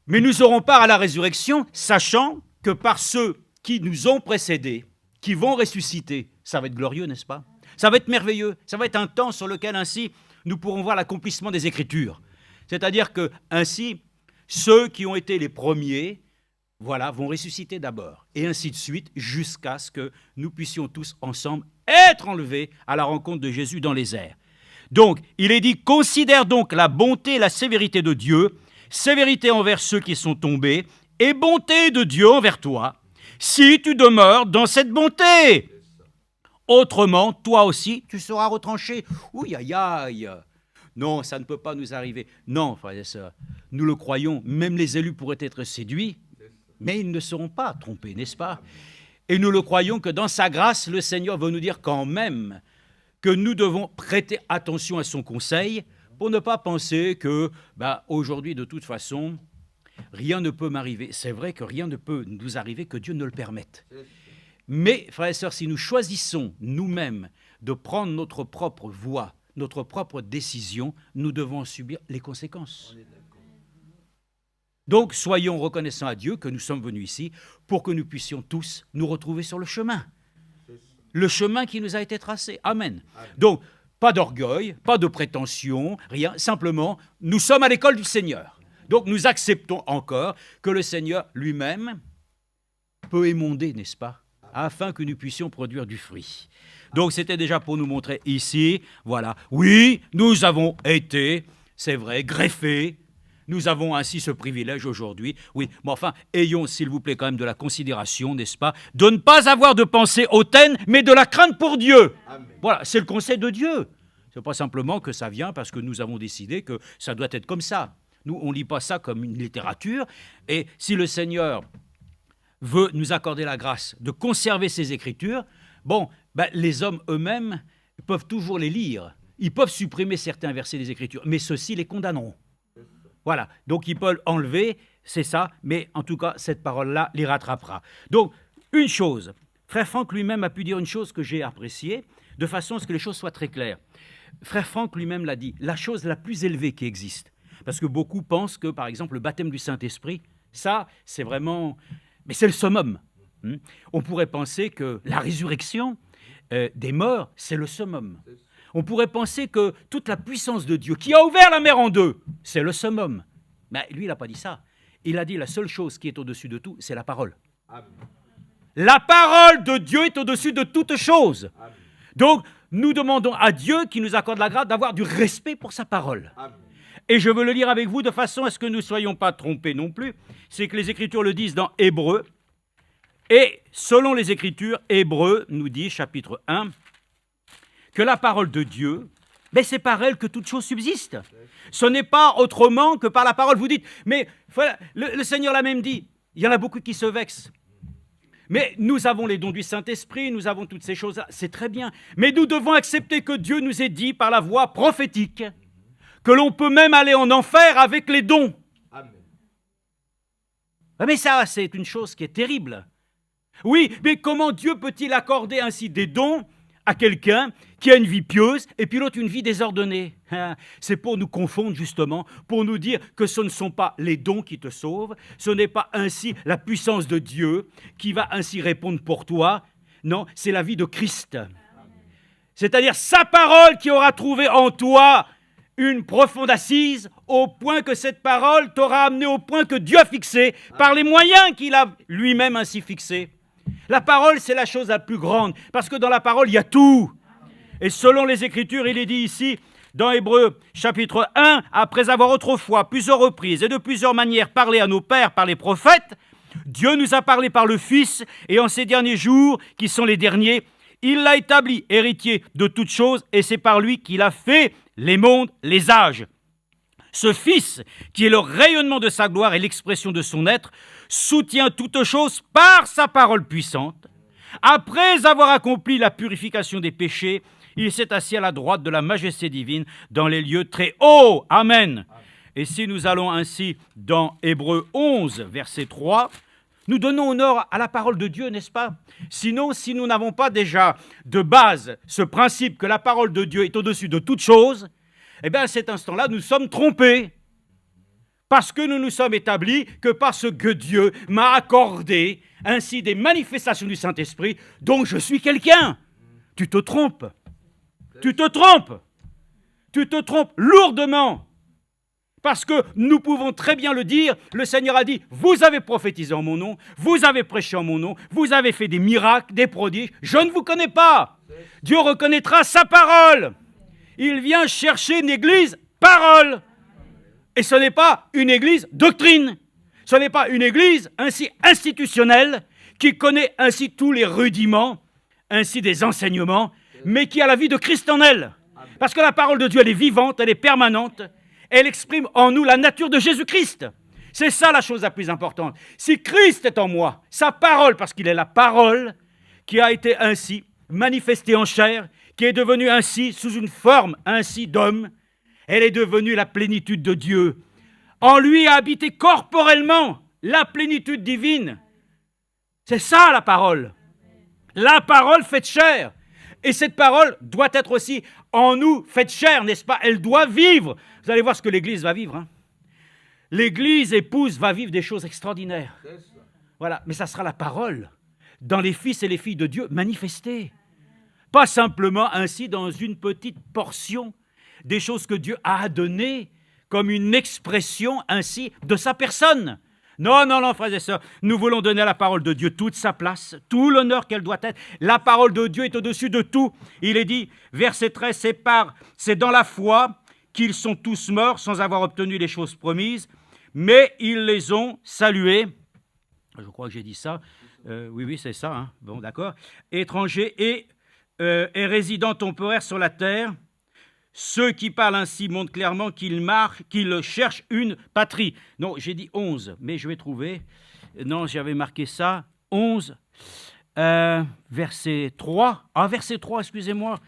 Mais nous aurons part à la résurrection, sachant que par ceux qui nous ont précédés, qui vont ressusciter, ça va être glorieux, n'est-ce pas? Ça va être merveilleux, ça va être un temps sur lequel ainsi nous pourrons voir l'accomplissement des Écritures. C'est-à-dire que ainsi, ceux qui ont été les premiers, voilà, vont ressusciter d'abord, et ainsi de suite, jusqu'à ce que nous puissions tous ensemble être enlevés à la rencontre de Jésus dans les airs. Donc, il est dit, considère donc la bonté et la sévérité de Dieu, sévérité envers ceux qui sont tombés, et bonté de Dieu envers toi, si tu demeures dans cette bonté. Autrement, toi aussi, tu seras retranché. Ouh, aïe, aïe. Non, ça ne peut pas nous arriver. Non, frères et sœurs, nous le croyons, même les élus pourraient être séduits, mais ils ne seront pas trompés, n'est-ce pas? Et nous le croyons que dans sa grâce, le Seigneur veut nous dire quand même que nous devons prêter attention à son conseil pour ne pas penser que, aujourd'hui, de toute façon, rien ne peut m'arriver. C'est vrai que rien ne peut nous arriver que Dieu ne le permette. Mais, frères et sœurs, si nous choisissons nous-mêmes de prendre notre propre voie, notre propre décision, nous devons en subir les conséquences. Donc, soyons reconnaissants à Dieu que nous sommes venus ici pour que nous puissions tous nous retrouver sur le chemin. Le chemin qui nous a été tracé. Amen. Donc, pas d'orgueil, pas de prétention, rien. Simplement, nous sommes à l'école du Seigneur. Donc, nous acceptons encore que le Seigneur lui-même peut émonder, n'est-ce pas? afin que nous puissions produire du fruit. Donc c'était déjà pour nous montrer ici, voilà, oui, nous avons été, c'est vrai, greffés, nous avons ainsi ce privilège aujourd'hui, oui, mais enfin, ayons s'il vous plaît quand même de la considération, n'est-ce pas, de ne pas avoir de pensée hautaine, mais de la crainte pour Dieu. Amen. Voilà, c'est le conseil de Dieu. Ce n'est pas simplement que ça vient parce que nous avons décidé que ça doit être comme ça. Nous, on ne lit pas ça comme une littérature, et si le Seigneur veut nous accorder la grâce de conserver ces Écritures, bon, ben, les hommes eux-mêmes peuvent toujours les lire. Ils peuvent supprimer certains versets des Écritures, mais ceux-ci les condamneront. Voilà, donc ils peuvent enlever, c'est ça, mais en tout cas, cette parole-là les rattrapera. Donc, une chose, Frère Franck lui-même a pu dire une chose que j'ai appréciée, de façon à ce que les choses soient très claires. Frère Franck lui-même l'a dit, la chose la plus élevée qui existe, parce que beaucoup pensent que, par exemple, le baptême du Saint-Esprit, ça, c'est vraiment... Mais c'est le summum. On pourrait penser que la résurrection des morts, c'est le summum. On pourrait penser que toute la puissance de Dieu, qui a ouvert la mer en deux, c'est le summum. Mais lui, il n'a pas dit ça. Il a dit la seule chose qui est au-dessus de tout, c'est la parole. Amen. La parole de Dieu est au-dessus de toute chose. Amen. Donc, nous demandons à Dieu qui nous accorde la grâce d'avoir du respect pour sa parole. Amen. Et je veux le lire avec vous de façon à ce que nous ne soyons pas trompés non plus. C'est que les Écritures le disent dans Hébreux. Et selon les Écritures, Hébreux nous dit, chapitre 1, que la parole de Dieu, ben c'est par elle que toute chose subsiste. Ce n'est pas autrement que par la parole. Vous dites, mais voilà, le Seigneur l'a même dit, il y en a beaucoup qui se vexent. Mais nous avons les dons du Saint-Esprit, nous avons toutes ces choses-là, c'est très bien. Mais nous devons accepter que Dieu nous ait dit par la voie prophétique que l'on peut même aller en enfer avec les dons. Amen. Mais ça, c'est une chose qui est terrible. Oui, mais comment Dieu peut-il accorder ainsi des dons à quelqu'un qui a une vie pieuse et puis l'autre une vie désordonnée? C'est pour nous confondre justement, pour nous dire que ce ne sont pas les dons qui te sauvent, ce n'est pas ainsi la puissance de Dieu qui va ainsi répondre pour toi. Non, c'est la vie de Christ. C'est-à-dire sa parole qui aura trouvé en toi une profonde assise au point que cette parole t'aura amené au point que Dieu a fixé par les moyens qu'il a lui-même ainsi fixés. La parole, c'est la chose la plus grande, parce que dans la parole, il y a tout. Et selon les Écritures, il est dit ici, dans Hébreux, chapitre 1, après avoir autrefois, plusieurs reprises et de plusieurs manières parlé à nos pères par les prophètes, Dieu nous a parlé par le Fils, et en ces derniers jours, qui sont les derniers, il l'a établi héritier de toutes choses, et c'est par lui qu'il a fait les mondes, les âges. Ce Fils, qui est le rayonnement de sa gloire et l'expression de son être, soutient toutes choses par sa parole puissante. Après avoir accompli la purification des péchés, il s'est assis à la droite de la majesté divine dans les lieux très hauts. Amen. Et si nous allons ainsi dans Hébreux 11, verset 3, nous donnons honneur à la parole de Dieu, n'est-ce pas? Sinon, si nous n'avons pas déjà de base ce principe que la parole de Dieu est au-dessus de toute chose, eh bien à cet instant-là, nous sommes trompés. Parce que nous nous sommes établis que parce que Dieu m'a accordé ainsi des manifestations du Saint-Esprit, donc je suis quelqu'un. Tu te trompes. Tu te trompes. Tu te trompes lourdement. Parce que nous pouvons très bien le dire, le Seigneur a dit, vous avez prophétisé en mon nom, vous avez prêché en mon nom, vous avez fait des miracles, des prodiges, je ne vous connais pas. Dieu reconnaîtra sa parole. Il vient chercher une église parole. Et ce n'est pas une église doctrine. Ce n'est pas une église ainsi institutionnelle qui connaît ainsi tous les rudiments, ainsi des enseignements, mais qui a la vie de Christ en elle. Parce que la parole de Dieu, elle est vivante, elle est permanente. Elle exprime en nous la nature de Jésus-Christ. C'est ça la chose la plus importante. Si Christ est en moi, sa parole, parce qu'il est la parole qui a été ainsi manifestée en chair, qui est devenue ainsi sous une forme ainsi d'homme, elle est devenue la plénitude de Dieu. En lui a habité corporellement la plénitude divine. C'est ça la parole. La parole faite chair. Et cette parole doit être aussi en nous faite chair, n'est-ce pas? Elle doit vivre. Vous allez voir ce que l'Église va vivre. L'Église épouse va vivre des choses extraordinaires. Voilà, mais ça sera la parole dans les fils et les filles de Dieu manifestés. Pas simplement ainsi dans une petite portion des choses que Dieu a données comme une expression ainsi de sa personne. Non, non, non, frères et sœurs, nous voulons donner à la parole de Dieu toute sa place, tout l'honneur qu'elle doit être. La parole de Dieu est au-dessus de tout. Il est dit, verset 13, c'est dans la foi qu'ils sont tous morts sans avoir obtenu les choses promises, mais ils les ont salués. Je crois que j'ai dit ça. Oui, c'est ça. Hein. Bon, d'accord. Étrangers et résidents temporaires sur la terre. Ceux qui parlent ainsi montrent clairement qu'ils cherchent une patrie. Non, j'ai dit 11, mais je vais trouver. Non, j'avais marqué ça. 11, verset 3. Ah, verset 3, excusez-moi.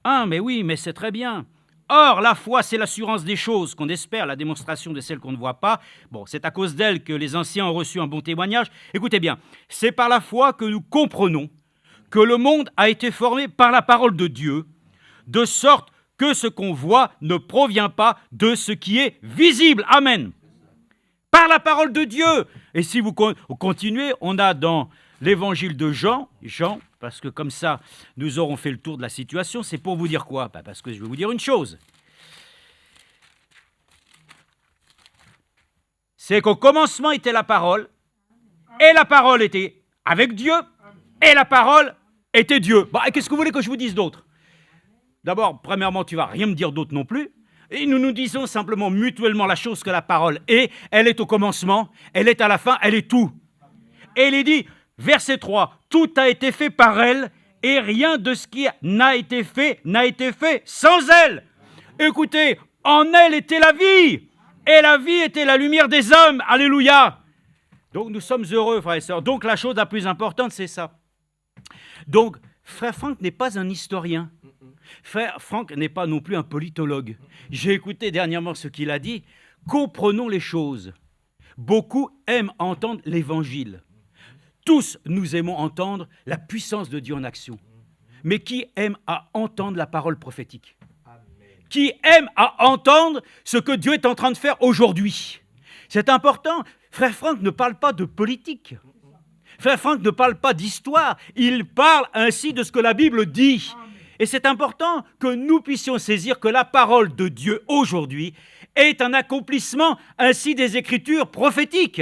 Ah, mais oui, mais c'est très bien. Or, la foi, c'est l'assurance des choses qu'on espère, la démonstration de celles qu'on ne voit pas. Bon, c'est à cause d'elle que les anciens ont reçu un bon témoignage. Écoutez bien, c'est par la foi que nous comprenons que le monde a été formé par la parole de Dieu, de sorte que ce qu'on voit ne provient pas de ce qui est visible. Amen. Par la parole de Dieu. Et si vous continuez, on a dans l'évangile de Jean, parce que comme ça, nous aurons fait le tour de la situation, c'est pour vous dire quoi ? Parce que je vais vous dire une chose. C'est qu'au commencement était la parole, et la parole était avec Dieu, et la parole était Dieu. Bon, et qu'est-ce que vous voulez que je vous dise d'autre ? D'abord, premièrement, tu ne vas rien me dire d'autre non plus. Et nous nous disons simplement mutuellement la chose que la parole est. Elle est au commencement, elle est à la fin, elle est tout. Et il est dit, verset 3, tout a été fait par elle, et rien de ce qui n'a été fait sans elle. Écoutez, en elle était la vie, et la vie était la lumière des hommes. Alléluia. Donc nous sommes heureux, frères et sœurs. Donc la chose la plus importante, c'est ça. Donc, frère Franck n'est pas un historien. Frère Franck n'est pas non plus un politologue. J'ai écouté dernièrement ce qu'il a dit. Comprenons les choses. Beaucoup aiment entendre l'évangile. Tous nous aimons entendre la puissance de Dieu en action. Mais qui aime à entendre la parole prophétique ? Qui aime à entendre ce que Dieu est en train de faire aujourd'hui ? C'est important. Frère Franck ne parle pas de politique. Frère Franck ne parle pas d'histoire. Il parle ainsi de ce que la Bible dit. Et c'est important que nous puissions saisir que la parole de Dieu aujourd'hui est un accomplissement ainsi des Écritures prophétiques.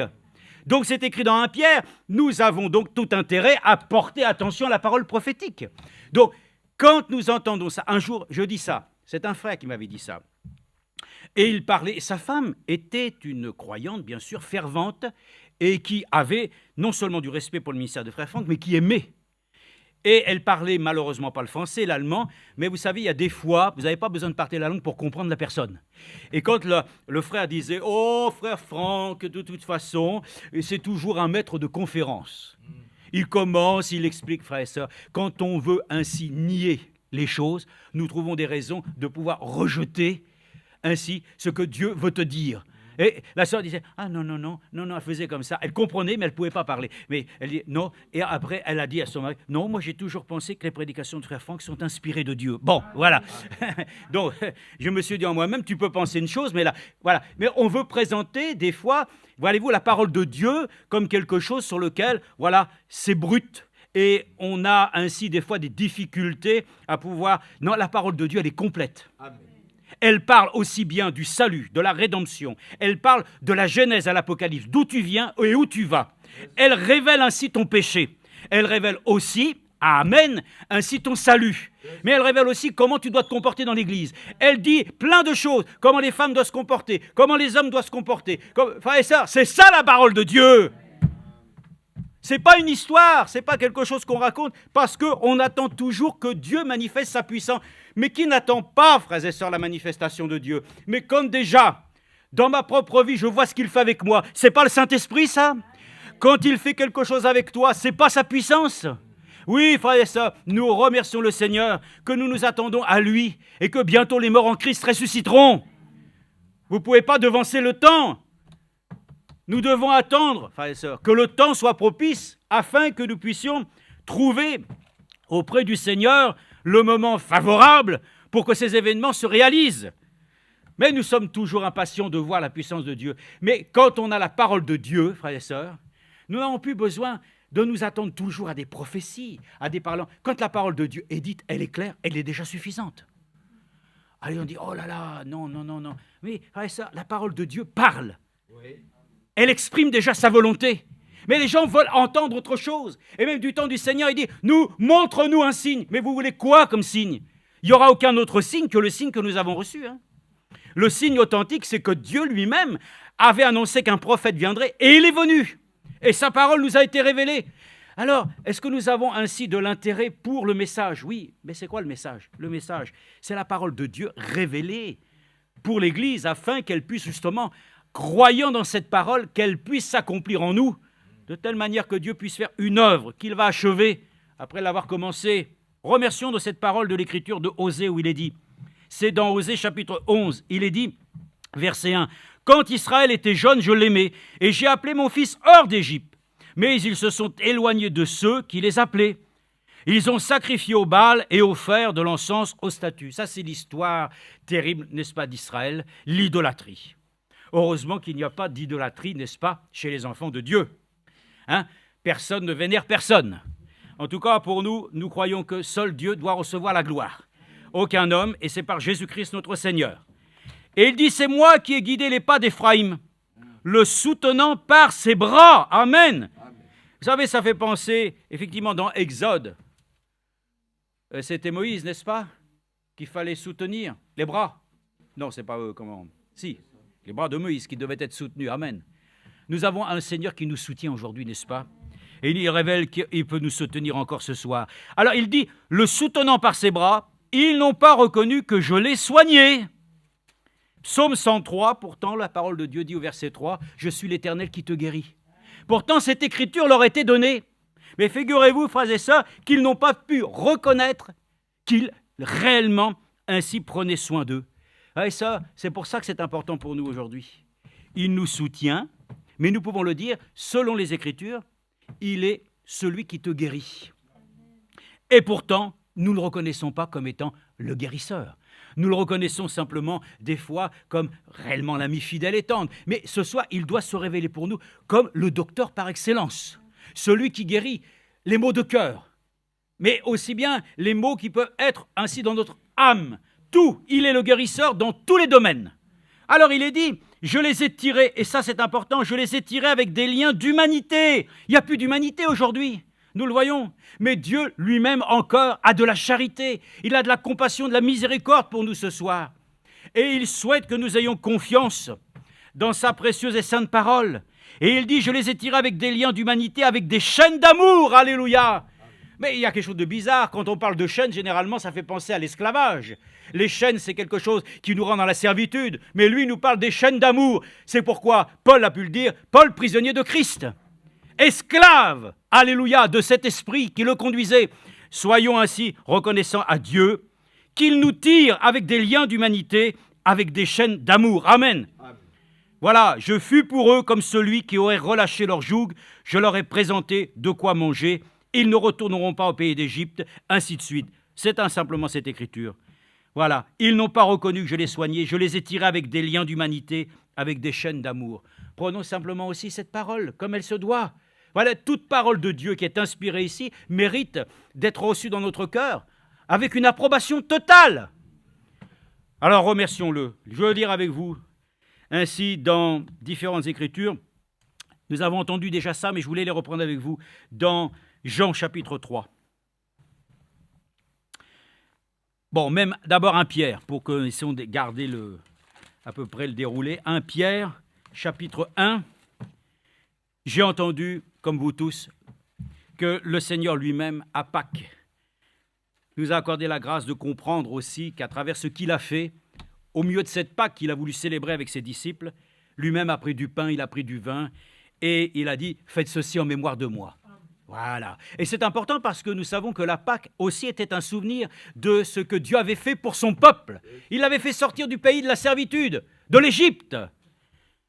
Donc c'est écrit dans 1 Pierre, nous avons donc tout intérêt à porter attention à la parole prophétique. Donc quand nous entendons ça, un jour je dis ça, c'est un frère qui m'avait dit ça, et il parlait, sa femme était une croyante bien sûr fervente et qui avait non seulement du respect pour le ministère de Frère Franck, mais qui aimait. Et elle parlait malheureusement pas le français, l'allemand, mais vous savez, il y a des fois, vous n'avez pas besoin de parler la langue pour comprendre la personne. Et quand le frère disait « Oh, frère Franck, de toute façon, c'est toujours un maître de conférence. » Il commence, il explique, frères et sœurs, quand on veut ainsi nier les choses, nous trouvons des raisons de pouvoir rejeter ainsi ce que Dieu veut te dire. Et la sœur disait, ah non, elle faisait comme ça. Elle comprenait, mais elle ne pouvait pas parler. Mais elle dit, non. Et après, elle a dit à son mari, non, moi j'ai toujours pensé que les prédications de Frère Franck sont inspirées de Dieu. Bon, voilà. Donc, je me suis dit en moi-même, tu peux penser une chose, mais là, voilà. Mais on veut présenter des fois, voyez-vous, la parole de Dieu comme quelque chose sur lequel, voilà, c'est brut. Et on a ainsi des fois des difficultés à pouvoir... Non, la parole de Dieu, elle est complète. Amen. Elle parle aussi bien du salut, de la rédemption. Elle parle de la Genèse à l'Apocalypse, d'où tu viens et où tu vas. Elle révèle ainsi ton péché. Elle révèle aussi, amen, ainsi ton salut. Mais elle révèle aussi comment tu dois te comporter dans l'Église. Elle dit plein de choses, comment les femmes doivent se comporter, comment les hommes doivent se comporter. Frères et sœurs, c'est ça la parole de Dieu. C'est pas une histoire, c'est pas quelque chose qu'on raconte, parce qu'on attend toujours que Dieu manifeste sa puissance. Mais qui n'attend pas, frères et sœurs, la manifestation de Dieu? Mais comme déjà, dans ma propre vie, je vois ce qu'il fait avec moi, c'est pas le Saint-Esprit, ça? Quand il fait quelque chose avec toi, c'est pas sa puissance? Oui, frères et sœurs, nous remercions le Seigneur, que nous nous attendons à lui, et que bientôt les morts en Christ ressusciteront. Vous ne pouvez pas devancer le temps. Nous devons attendre, frères et sœurs, que le temps soit propice afin que nous puissions trouver auprès du Seigneur le moment favorable pour que ces événements se réalisent. Mais nous sommes toujours impatients de voir la puissance de Dieu. Mais quand on a la parole de Dieu, frères et sœurs, nous n'avons plus besoin de nous attendre toujours à des prophéties, à des parlants. Quand la parole de Dieu est dite, elle est claire, elle est déjà suffisante. Allez, on dit, oh là là, non. Mais frères et sœurs, la parole de Dieu parle. Oui. elle exprime déjà sa volonté. Mais les gens veulent entendre autre chose. Et même du temps du Seigneur, il dit, montre-nous un signe. Mais vous voulez quoi comme signe? Il n'y aura aucun autre signe que le signe que nous avons reçu. Le signe authentique, c'est que Dieu lui-même avait annoncé qu'un prophète viendrait, et il est venu. Et sa parole nous a été révélée. Alors, est-ce que nous avons ainsi de l'intérêt pour le message? Oui, mais c'est quoi le message? Le message, c'est la parole de Dieu révélée pour l'Église, afin qu'elle puisse justement, croyant dans cette parole, qu'elle puisse s'accomplir en nous, de telle manière que Dieu puisse faire une œuvre qu'il va achever après l'avoir commencée. Remercions de cette parole de l'Écriture de Osée où il est dit, c'est dans Osée chapitre 11, il est dit, verset 1, « Quand Israël était jeune, je l'aimais, et j'ai appelé mon fils hors d'Égypte. Mais ils se sont éloignés de ceux qui les appelaient. Ils ont sacrifié au Baal et offert de l'encens aux statues. » Ça, c'est l'histoire terrible, n'est-ce pas, d'Israël, l'idolâtrie. Heureusement qu'il n'y a pas d'idolâtrie, n'est-ce pas, chez les enfants de Dieu. Personne ne vénère personne. En tout cas, pour nous, nous croyons que seul Dieu doit recevoir la gloire. Aucun homme, et c'est par Jésus-Christ notre Seigneur. Et il dit, c'est moi qui ai guidé les pas d'Éphraïm, le soutenant par ses bras. Amen. Vous savez, ça fait penser, effectivement, dans Exode, c'était Moïse, n'est-ce pas, qu'il fallait soutenir les bras. Non, c'est pas eux, comment? Si, les bras de Moïse qui devaient être soutenus. Amen. Nous avons un Seigneur qui nous soutient aujourd'hui, n'est-ce pas? Et il révèle qu'il peut nous soutenir encore ce soir. Alors il dit, le soutenant par ses bras, ils n'ont pas reconnu que je l'ai soigné. Psaume 103, pourtant la parole de Dieu dit au verset 3, je suis l'Éternel qui te guérit. Pourtant cette écriture leur était donnée. Mais figurez-vous, frères et sœurs, qu'ils n'ont pas pu reconnaître qu'il réellement ainsi prenait soin d'eux. Et ça, c'est pour ça que c'est important pour nous aujourd'hui. Il nous soutient, mais nous pouvons le dire, selon les Écritures, il est celui qui te guérit. Et pourtant, nous ne le reconnaissons pas comme étant le guérisseur. Nous le reconnaissons simplement des fois comme réellement l'ami fidèle et tendre. Mais ce soir, il doit se révéler pour nous comme le docteur par excellence. Celui qui guérit les maux de cœur, mais aussi bien les maux qui peuvent être ainsi dans notre âme. Tout, il est le guérisseur dans tous les domaines. Alors il est dit, je les ai tirés, et ça c'est important, je les ai tirés avec des liens d'humanité. Il n'y a plus d'humanité aujourd'hui, nous le voyons. Mais Dieu lui-même encore a de la charité, il a de la compassion, de la miséricorde pour nous ce soir. Et il souhaite que nous ayons confiance dans sa précieuse et sainte parole. Et il dit, je les ai tirés avec des liens d'humanité, avec des chaînes d'amour, alléluia. Mais il y a quelque chose de bizarre, quand on parle de chaînes, généralement ça fait penser à l'esclavage. Les chaînes, c'est quelque chose qui nous rend dans la servitude, mais lui nous parle des chaînes d'amour. C'est pourquoi Paul a pu le dire, Paul, prisonnier de Christ, esclave, alléluia, de cet esprit qui le conduisait. Soyons ainsi reconnaissants à Dieu, qu'il nous tire avec des liens d'humanité, avec des chaînes d'amour. Amen. Amen. Voilà, je fus pour eux comme celui qui aurait relâché leur joug, je leur ai présenté de quoi manger, ils ne retourneront pas au pays d'Égypte, ainsi de suite. C'est simplement cette écriture. Voilà, ils n'ont pas reconnu que je les soignais, je les ai tirés avec des liens d'humanité, avec des chaînes d'amour. Prenons simplement aussi cette parole, comme elle se doit. Voilà, toute parole de Dieu qui est inspirée ici mérite d'être reçue dans notre cœur, avec une approbation totale. Alors remercions-le. Je veux dire avec vous, ainsi dans différentes écritures, nous avons entendu déjà ça, mais je voulais les reprendre avec vous, dans Jean chapitre 3. Bon, même d'abord 1 Pierre, pour que nous essayons de garder à peu près le déroulé. 1 Pierre, chapitre 1. J'ai entendu, comme vous tous, que le Seigneur lui-même, à Pâques, nous a accordé la grâce de comprendre aussi qu'à travers ce qu'il a fait, au milieu de cette Pâques qu'il a voulu célébrer avec ses disciples, lui-même a pris du pain, il a pris du vin, et il a dit « Faites ceci en mémoire de moi ». Voilà. Et c'est important parce que nous savons que la Pâque aussi était un souvenir de ce que Dieu avait fait pour son peuple. Il l'avait fait sortir du pays de la servitude, de l'Égypte.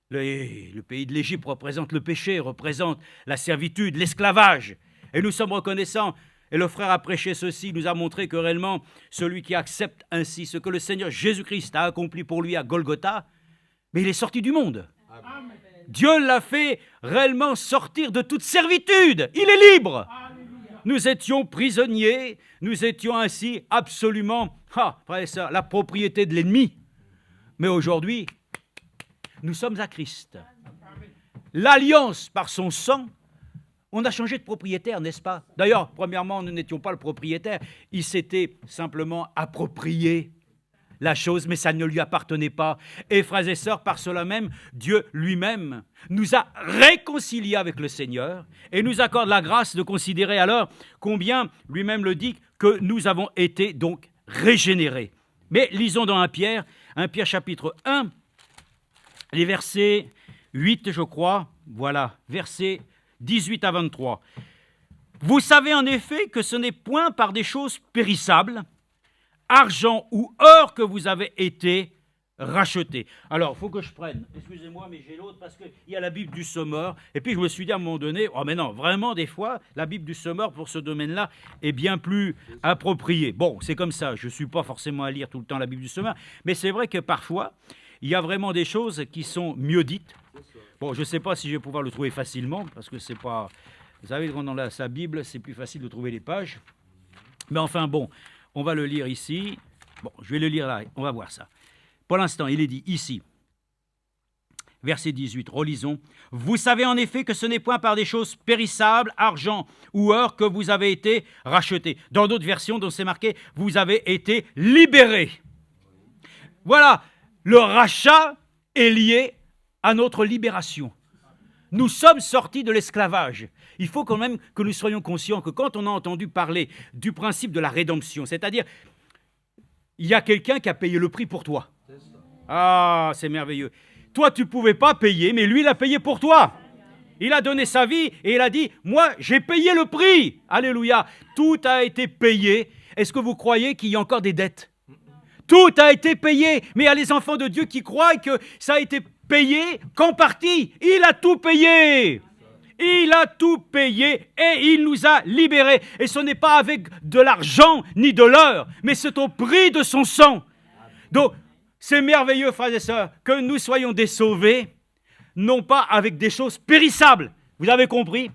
Le pays de l'Égypte représente le péché, représente la servitude, l'esclavage. Et nous sommes reconnaissants. Et le frère a prêché ceci, nous a montré que réellement, celui qui accepte ainsi ce que le Seigneur Jésus-Christ a accompli pour lui à Golgotha, mais il est sorti du monde. Amen. Dieu l'a fait réellement sortir de toute servitude. Il est libre. Alléluia. Nous étions prisonniers, nous étions ainsi absolument, frères et sœurs, la propriété de l'ennemi. Mais aujourd'hui, nous sommes à Christ. l'alliance par son sang, on a changé de propriétaire, n'est-ce pas? D'ailleurs, premièrement, nous n'étions pas le propriétaire. Il s'était simplement approprié la chose, mais ça ne lui appartenait pas. Et frères et sœurs, par cela même, Dieu lui-même nous a réconciliés avec le Seigneur et nous accorde la grâce de considérer alors combien, lui-même le dit, que nous avons été donc régénérés. Mais lisons dans 1 Pierre chapitre 1, les versets 8, je crois, voilà, versets 18 à 23. Vous savez en effet que ce n'est point par des choses périssables, argent ou or que vous avez été rachetés. Alors, il faut que je prenne, excusez-moi, mais j'ai l'autre parce qu'il y a la Bible du Sommeur. Et puis, je me suis dit à un moment donné, oh mais non, vraiment, des fois, la Bible du Sommeur pour ce domaine-là est bien plus appropriée. Bon, c'est comme ça, je ne suis pas forcément à lire tout le temps la Bible du Sommeur, mais c'est vrai que parfois, il y a vraiment des choses qui sont mieux dites. Bon, je ne sais pas si je vais pouvoir le trouver facilement, parce que c'est pas... Vous savez, dans sa Bible, c'est plus facile de trouver les pages. Mais enfin, bon, on va le lire ici. Bon, je vais le lire là, on va voir ça. Pour l'instant, il est dit ici, verset 18, relisons. « Vous savez en effet que ce n'est point par des choses périssables, argent ou or, que vous avez été rachetés. » Dans d'autres versions, dont c'est marqué, « Vous avez été libérés. » Voilà, le rachat est lié à notre libération. Nous sommes sortis de l'esclavage. Il faut quand même que nous soyons conscients que quand on a entendu parler du principe de la rédemption, c'est-à-dire, il y a quelqu'un qui a payé le prix pour toi. Ah, c'est merveilleux. Toi, tu ne pouvais pas payer, mais lui, il a payé pour toi. Il a donné sa vie et il a dit, moi, j'ai payé le prix. Alléluia. Tout a été payé. Est-ce que vous croyez qu'il y a encore des dettes? Tout a été payé. Mais il y a les enfants de Dieu qui croient que ça a été payé qu'en partie. Il a tout payé. Il a tout payé et il nous a libérés. Et ce n'est pas avec de l'argent ni de l'or, mais c'est au prix de son sang. Donc, c'est merveilleux, frères et sœurs, que nous soyons des sauvés, non pas avec des choses périssables. Vous avez compris?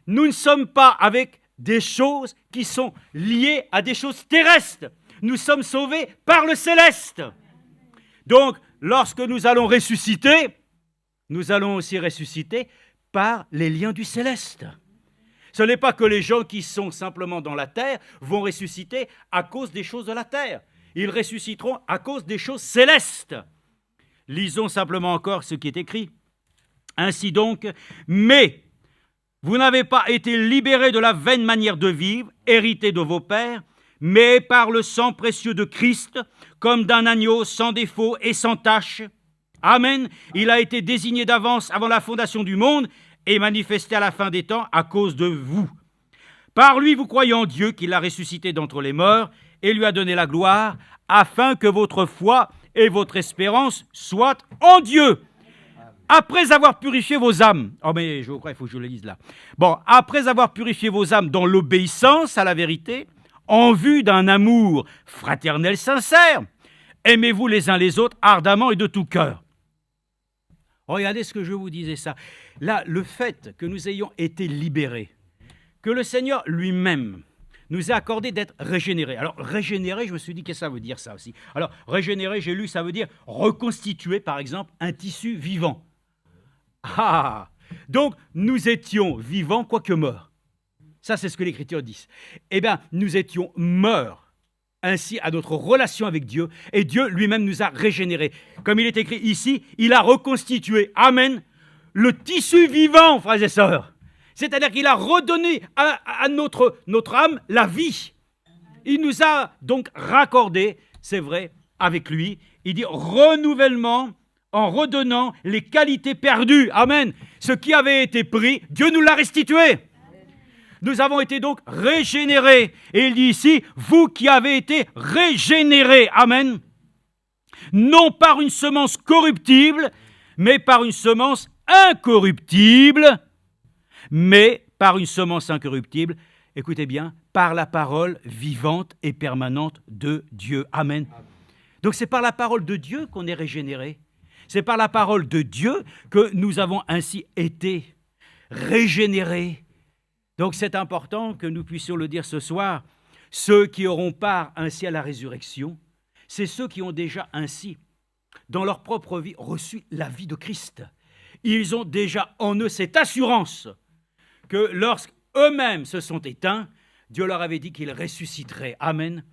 Nous ne sommes pas avec des choses qui sont liées à des choses terrestres. Nous sommes sauvés par le céleste. Donc, lorsque nous allons ressusciter, nous allons aussi ressusciter par les liens du céleste. Ce n'est pas que les gens qui sont simplement dans la terre vont ressusciter à cause des choses de la terre. Ils ressusciteront à cause des choses célestes. Lisons simplement encore ce qui est écrit. Ainsi donc, mais vous n'avez pas été libérés de la vaine manière de vivre, héritée de vos pères, mais par le sang précieux de Christ, comme d'un agneau sans défaut et sans tache. Amen. Il a été désigné d'avance avant la fondation du monde et manifesté à la fin des temps à cause de vous. Par lui, vous croyez en Dieu qui l'a ressuscité d'entre les morts et lui a donné la gloire, afin que votre foi et votre espérance soient en Dieu. Après avoir purifié vos âmes, oh mais je crois il faut que je le lise là. Bon, après avoir purifié vos âmes dans l'obéissance à la vérité, en vue d'un amour fraternel sincère, aimez-vous les uns les autres ardemment et de tout cœur. Regardez ce que je vous disais ça. Là, le fait que nous ayons été libérés, que le Seigneur lui-même nous a accordé d'être régénérés. Alors, régénérer, je me suis dit, qu'est-ce que ça veut dire ça aussi? Alors, régénérer, j'ai lu, ça veut dire reconstituer, par exemple, un tissu vivant. Ah! Donc, nous étions vivants, quoique morts. Ça, c'est ce que l'Écriture dit. Eh bien, nous étions morts, ainsi à notre relation avec Dieu, et Dieu lui-même nous a régénérés. Comme il est écrit ici, il a reconstitué, amen, le tissu vivant, frères et sœurs. C'est-à-dire qu'il a redonné à notre âme la vie. Il nous a donc raccordés, c'est vrai, avec lui. Il dit renouvellement en redonnant les qualités perdues. Amen. Ce qui avait été pris, Dieu nous l'a restitué. Nous avons été donc régénérés. Et il dit ici, vous qui avez été régénérés. Amen. Non par une semence corruptible, mais par une semence incorruptible. Mais par une semence incorruptible, écoutez bien, par la parole vivante et permanente de Dieu. Amen. Donc c'est par la parole de Dieu qu'on est régénéré. C'est par la parole de Dieu que nous avons ainsi été régénérés. Donc c'est important que nous puissions le dire ce soir. Ceux qui auront part ainsi à la résurrection, c'est ceux qui ont déjà ainsi, dans leur propre vie, reçu la vie de Christ. Ils ont déjà en eux cette assurance que lorsqu'eux-mêmes se sont éteints, Dieu leur avait dit qu'ils ressusciteraient. Amen.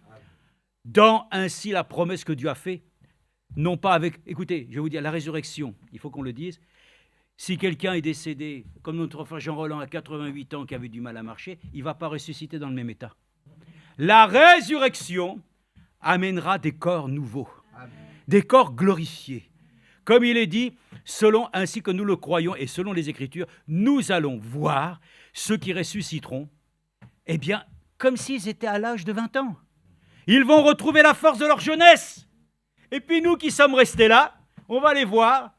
Dans ainsi la promesse que Dieu a faite, non pas avec... Écoutez, je vais vous dire, la résurrection, il faut qu'on le dise. Si quelqu'un est décédé, comme notre frère Jean Roland à 88 ans qui avait du mal à marcher, il ne va pas ressusciter dans le même état. La résurrection amènera des corps nouveaux, des corps glorifiés. Comme il est dit, selon ainsi que nous le croyons et selon les Écritures, nous allons voir ceux qui ressusciteront, eh bien, comme s'ils étaient à l'âge de 20 ans. Ils vont retrouver la force de leur jeunesse. Et puis nous qui sommes restés là, on va les voir.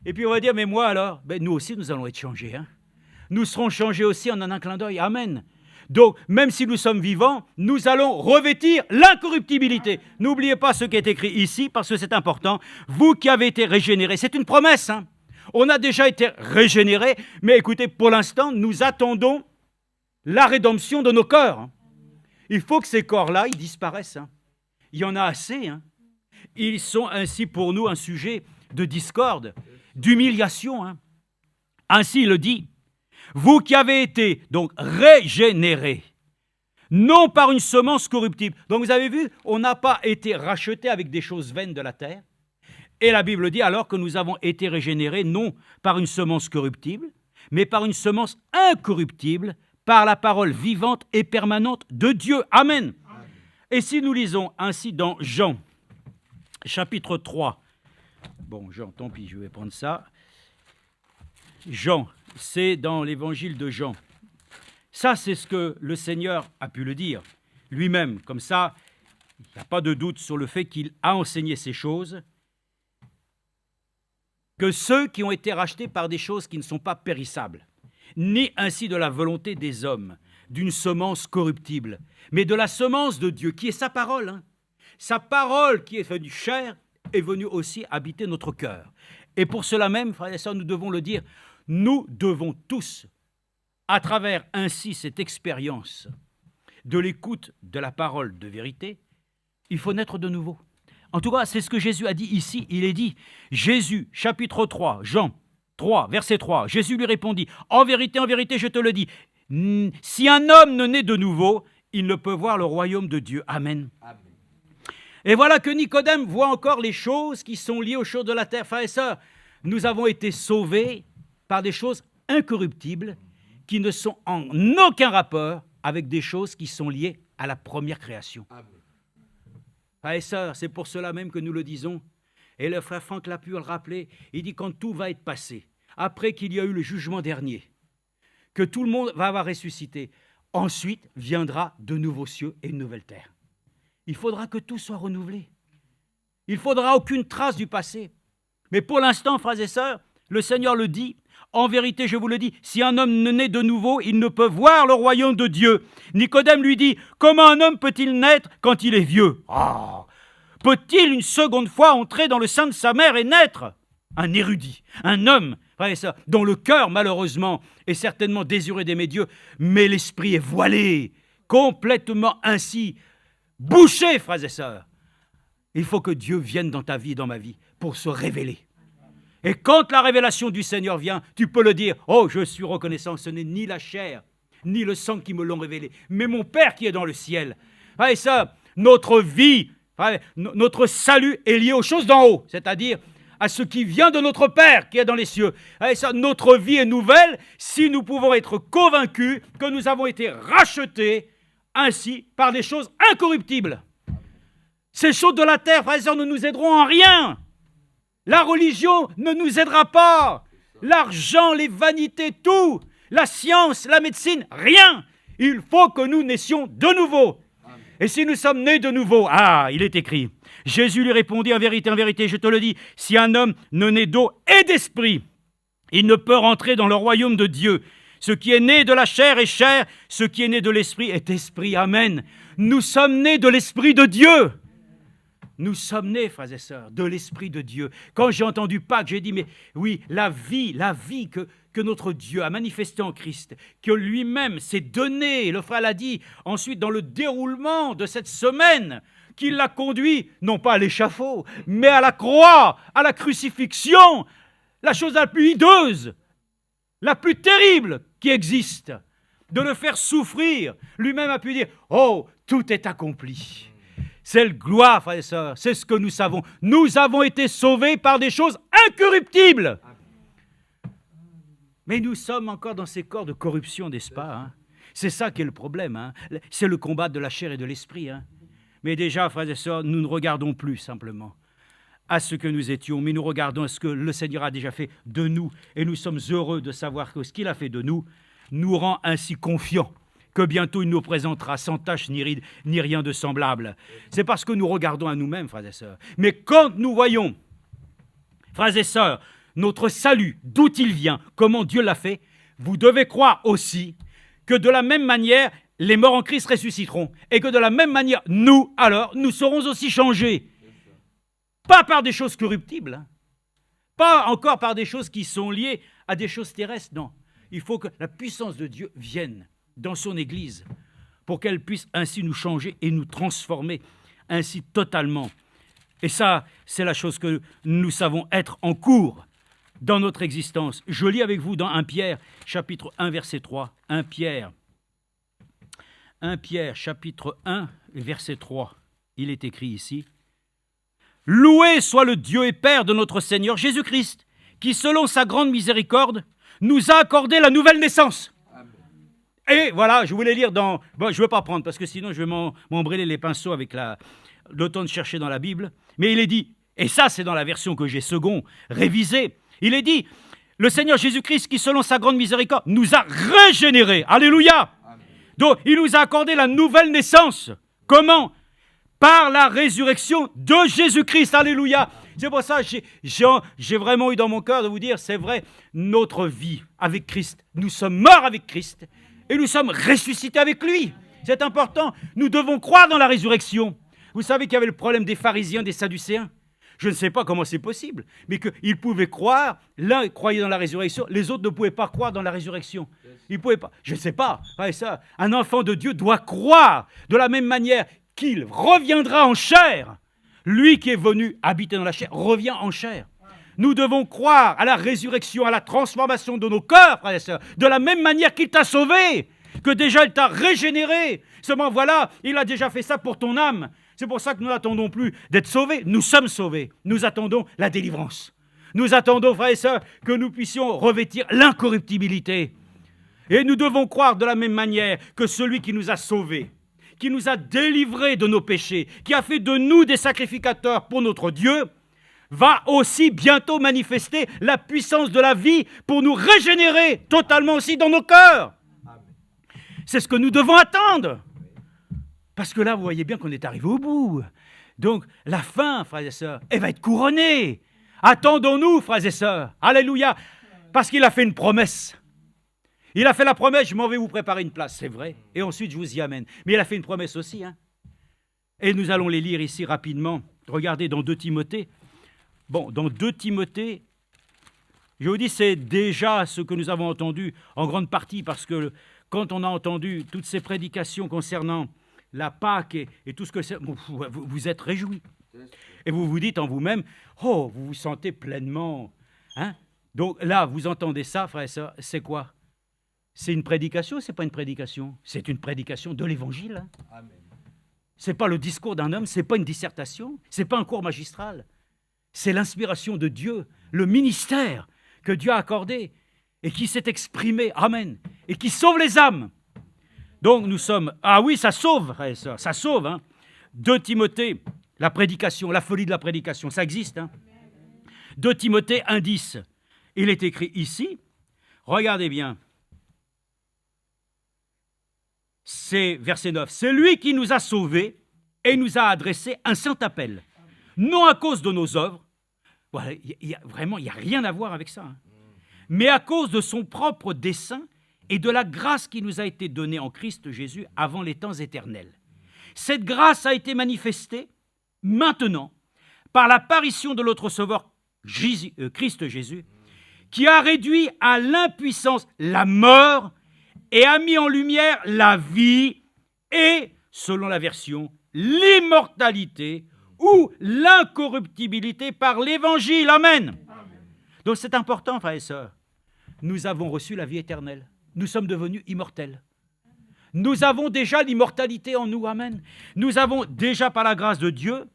Et puis on va dire, mais moi alors, nous aussi nous allons être changés. Hein. Nous serons changés aussi en un clin d'œil. Amen. Donc, même si nous sommes vivants, nous allons revêtir l'incorruptibilité. N'oubliez pas ce qui est écrit ici, parce que c'est important. Vous qui avez été régénérés, c'est une promesse. Hein. On a déjà été régénérés, mais écoutez, pour l'instant, nous attendons la rédemption de nos corps. Hein. Il faut que ces corps-là, ils disparaissent. Hein. Il y en a assez. Hein. Ils sont ainsi pour nous un sujet de discorde, d'humiliation. Hein. Ainsi, il le dit. Vous qui avez été donc régénérés, non par une semence corruptible. Donc vous avez vu, on n'a pas été rachetés avec des choses vaines de la terre. Et la Bible dit alors que nous avons été régénérés non par une semence corruptible, mais par une semence incorruptible, par la parole vivante et permanente de Dieu. Amen. Amen. Et si nous lisons ainsi dans Jean, chapitre 3, bon Jean, tant pis, je vais prendre ça. Jean, c'est dans l'évangile de Jean. Ça, c'est ce que le Seigneur a pu le dire lui-même. Comme ça, il n'y a pas de doute sur le fait qu'il a enseigné ces choses. Que ceux qui ont été rachetés par des choses qui ne sont pas périssables, ni ainsi de la volonté des hommes, d'une semence corruptible, mais de la semence de Dieu, qui est sa parole. Hein. Sa parole qui est venue chair est venue aussi habiter notre cœur. Et pour cela même, frères et sœurs, nous devons le dire, nous devons tous, à travers ainsi cette expérience de l'écoute de la parole de vérité, il faut naître de nouveau. En tout cas, c'est ce que Jésus a dit ici. Il est dit, Jésus, chapitre 3, Jean 3, verset 3, Jésus lui répondit, en vérité, je te le dis, si un homme ne naît de nouveau, il ne peut voir le royaume de Dieu. Amen. Amen. Et voilà que Nicodème voit encore les choses qui sont liées aux choses de la terre. Frères et sœurs, nous avons été sauvés par des choses incorruptibles qui ne sont en aucun rapport avec des choses qui sont liées à la première création. Amen. Frères et sœurs, c'est pour cela même que nous le disons. Et le frère Franck l'a pu le rappeler. Il dit quand tout va être passé, après qu'il y a eu le jugement dernier, que tout le monde va avoir ressuscité, ensuite viendra de nouveaux cieux et une nouvelle terre. Il faudra que tout soit renouvelé. Il ne faudra aucune trace du passé. Mais pour l'instant, frères et sœurs, le Seigneur le dit, en vérité, je vous le dis, si un homme ne naît de nouveau, il ne peut voir le royaume de Dieu. Nicodème lui dit, comment un homme peut-il naître quand il est vieux ? Peut-il une seconde fois entrer dans le sein de sa mère et naître ? Un érudit, un homme, frères et sœurs, dont le cœur, malheureusement, est certainement désireux d'aimer Dieu, mais l'esprit est voilé, complètement ainsi, bouché, frères et sœurs. Il faut que Dieu vienne dans ta vie et dans ma vie pour se révéler. Et quand la révélation du Seigneur vient, tu peux le dire, oh, je suis reconnaissant, ce n'est ni la chair, ni le sang qui me l'ont révélé, mais mon Père qui est dans le ciel. Frères et sœurs, notre vie, notre salut est lié aux choses d'en haut, c'est-à-dire à ce qui vient de notre Père qui est dans les cieux. Et ça, notre vie est nouvelle si nous pouvons être convaincus que nous avons été rachetés ainsi par des choses incorruptibles. Ces choses de la terre, frères et sœurs, ne nous aideront en rien. La religion ne nous aidera pas. L'argent, les vanités, tout. La science, la médecine, rien. Il faut que nous naissions de nouveau. Amen. Et si nous sommes nés de nouveau, il est écrit. Jésus lui répondit, en vérité, je te le dis, si un homme ne naît d'eau et d'esprit, il ne peut rentrer dans le royaume de Dieu. Ce qui est né de la chair est chair, ce qui est né de l'esprit est esprit. Amen. Nous sommes nés de l'esprit de Dieu. Nous sommes nés, frères et sœurs, de l'Esprit de Dieu. Quand j'ai entendu Pâques, j'ai dit, mais oui, la vie que notre Dieu a manifestée en Christ, que lui-même s'est donné, le frère l'a dit, ensuite dans le déroulement de cette semaine, qu'il l'a conduit, non pas à l'échafaud, mais à la croix, à la crucifixion. la chose la plus hideuse, la plus terrible qui existe, de le faire souffrir. Lui-même a pu dire, oh, tout est accompli. C'est le gloire, frères et sœurs, c'est ce que nous savons. Nous avons été sauvés par des choses incorruptibles. Mais nous sommes encore dans ces corps de corruption, n'est-ce pas, hein? C'est ça qui est le problème, hein? C'est le combat de la chair et de l'esprit, hein? Mais déjà, frères et sœurs, nous ne regardons plus simplement à ce que nous étions, mais nous regardons à ce que le Seigneur a déjà fait de nous. Et nous sommes heureux de savoir que ce qu'il a fait de nous nous rend ainsi confiants que bientôt il nous présentera sans tache ni ride, ni rien de semblable. C'est parce que nous regardons à nous-mêmes, frères et sœurs. Mais quand nous voyons, frères et sœurs, notre salut, d'où il vient, comment Dieu l'a fait, vous devez croire aussi que de la même manière, les morts en Christ ressusciteront et que de la même manière, nous, alors, nous serons aussi changés. Pas par des choses corruptibles, hein. Pas encore par des choses qui sont liées à des choses terrestres, non. Il faut que la puissance de Dieu vienne dans son Église pour qu'elle puisse ainsi nous changer et nous transformer ainsi totalement. Et ça, c'est la chose que nous savons être en cours dans notre existence. Je lis avec vous dans 1 Pierre, chapitre 1, verset 3. 1 Pierre, chapitre 1, verset 3. Il est écrit ici. « Loué soit le Dieu et Père de notre Seigneur Jésus-Christ, qui, selon sa grande miséricorde, nous a accordé la nouvelle naissance. » Et voilà, je voulais lire dans... Bon, je ne veux pas prendre, parce que sinon je vais m'embrêler les pinceaux avec le temps de chercher dans la Bible. Mais il est dit, et ça c'est dans la version que j'ai second, révisée, il est dit, le Seigneur Jésus-Christ qui, selon sa grande miséricorde, nous a régénérés. Alléluia. Amen. Donc, il nous a accordé la nouvelle naissance. Comment? Par la résurrection de Jésus-Christ. Alléluia. C'est pour ça que j'ai vraiment eu dans mon cœur de vous dire, c'est vrai, notre vie avec Christ. Nous sommes morts avec Christ et nous sommes ressuscités avec lui. C'est important. Nous devons croire dans la résurrection. Vous savez qu'il y avait le problème des pharisiens, des sadducéens. Je ne sais pas comment c'est possible, mais qu'ils pouvaient croire, l'un croyait dans la résurrection, les autres ne pouvaient pas croire dans la résurrection. Ils ne pouvaient pas. Je ne sais pas. Ça, un enfant de Dieu doit croire de la même manière qu'il reviendra en chair. Lui qui est venu habiter dans la chair revient en chair. Nous devons croire à la résurrection, à la transformation de nos cœurs, frères et sœurs, de la même manière qu'il t'a sauvé, que déjà il t'a régénéré. Seulement voilà, il a déjà fait ça pour ton âme. C'est pour ça que nous n'attendons plus d'être sauvés. Nous sommes sauvés. Nous attendons la délivrance. Nous attendons, frères et sœurs, que nous puissions revêtir l'incorruptibilité. Et nous devons croire de la même manière que celui qui nous a sauvés, qui nous a délivrés de nos péchés, qui a fait de nous des sacrificateurs pour notre Dieu, va aussi bientôt manifester la puissance de la vie pour nous régénérer totalement aussi dans nos cœurs. C'est ce que nous devons attendre. Parce que là, vous voyez bien qu'on est arrivé au bout. Donc, la fin, frères et sœurs, elle va être couronnée. Attendons-nous, frères et sœurs. Alléluia. Parce qu'il a fait une promesse. Il a fait la promesse, je m'en vais vous préparer une place, c'est vrai. Et ensuite, je vous y amène. Mais il a fait une promesse aussi. Hein. Et nous allons les lire ici rapidement. Regardez dans 2 Timothée. Bon, dans 2 Timothée, je vous dis, c'est déjà ce que nous avons entendu en grande partie, parce que quand on a entendu toutes ces prédications concernant la Pâque et tout ce que c'est, vous êtes réjouis. Et vous vous dites en vous-même, oh, vous vous sentez pleinement. Hein? Donc là, vous entendez ça, frères et sœurs, c'est quoi? C'est une prédication ou c'est pas une prédication? C'est une prédication de l'Évangile. Hein? Amen. C'est pas le discours d'un homme, c'est pas une dissertation, c'est pas un cours magistral. C'est l'inspiration de Dieu, le ministère que Dieu a accordé et qui s'est exprimé, amen, et qui sauve les âmes. Donc nous sommes... Ah oui, ça sauve, frères et sœurs, ça sauve. Hein. 2 Timothée, la prédication, la folie de la prédication, ça existe. Hein. 2 Timothée 1,10, il est écrit ici, regardez bien, c'est verset 9, « C'est lui qui nous a sauvés et nous a adressé un saint appel, non à cause de nos œuvres, voilà, vraiment, il n'y a rien à voir avec ça, hein, mais à cause de son propre dessein et de la grâce qui nous a été donnée en Christ Jésus avant les temps éternels. Cette grâce a été manifestée maintenant par l'apparition de notre Sauveur Christ Jésus, qui a réduit à l'impuissance la mort et a mis en lumière la vie et, selon la version, l'immortalité ou l'incorruptibilité par l'Évangile. Amen. Donc c'est important, frères et sœurs. Nous avons reçu la vie éternelle. Nous sommes devenus immortels. Nous avons déjà l'immortalité en nous, amen. Nous avons déjà, par la grâce de Dieu,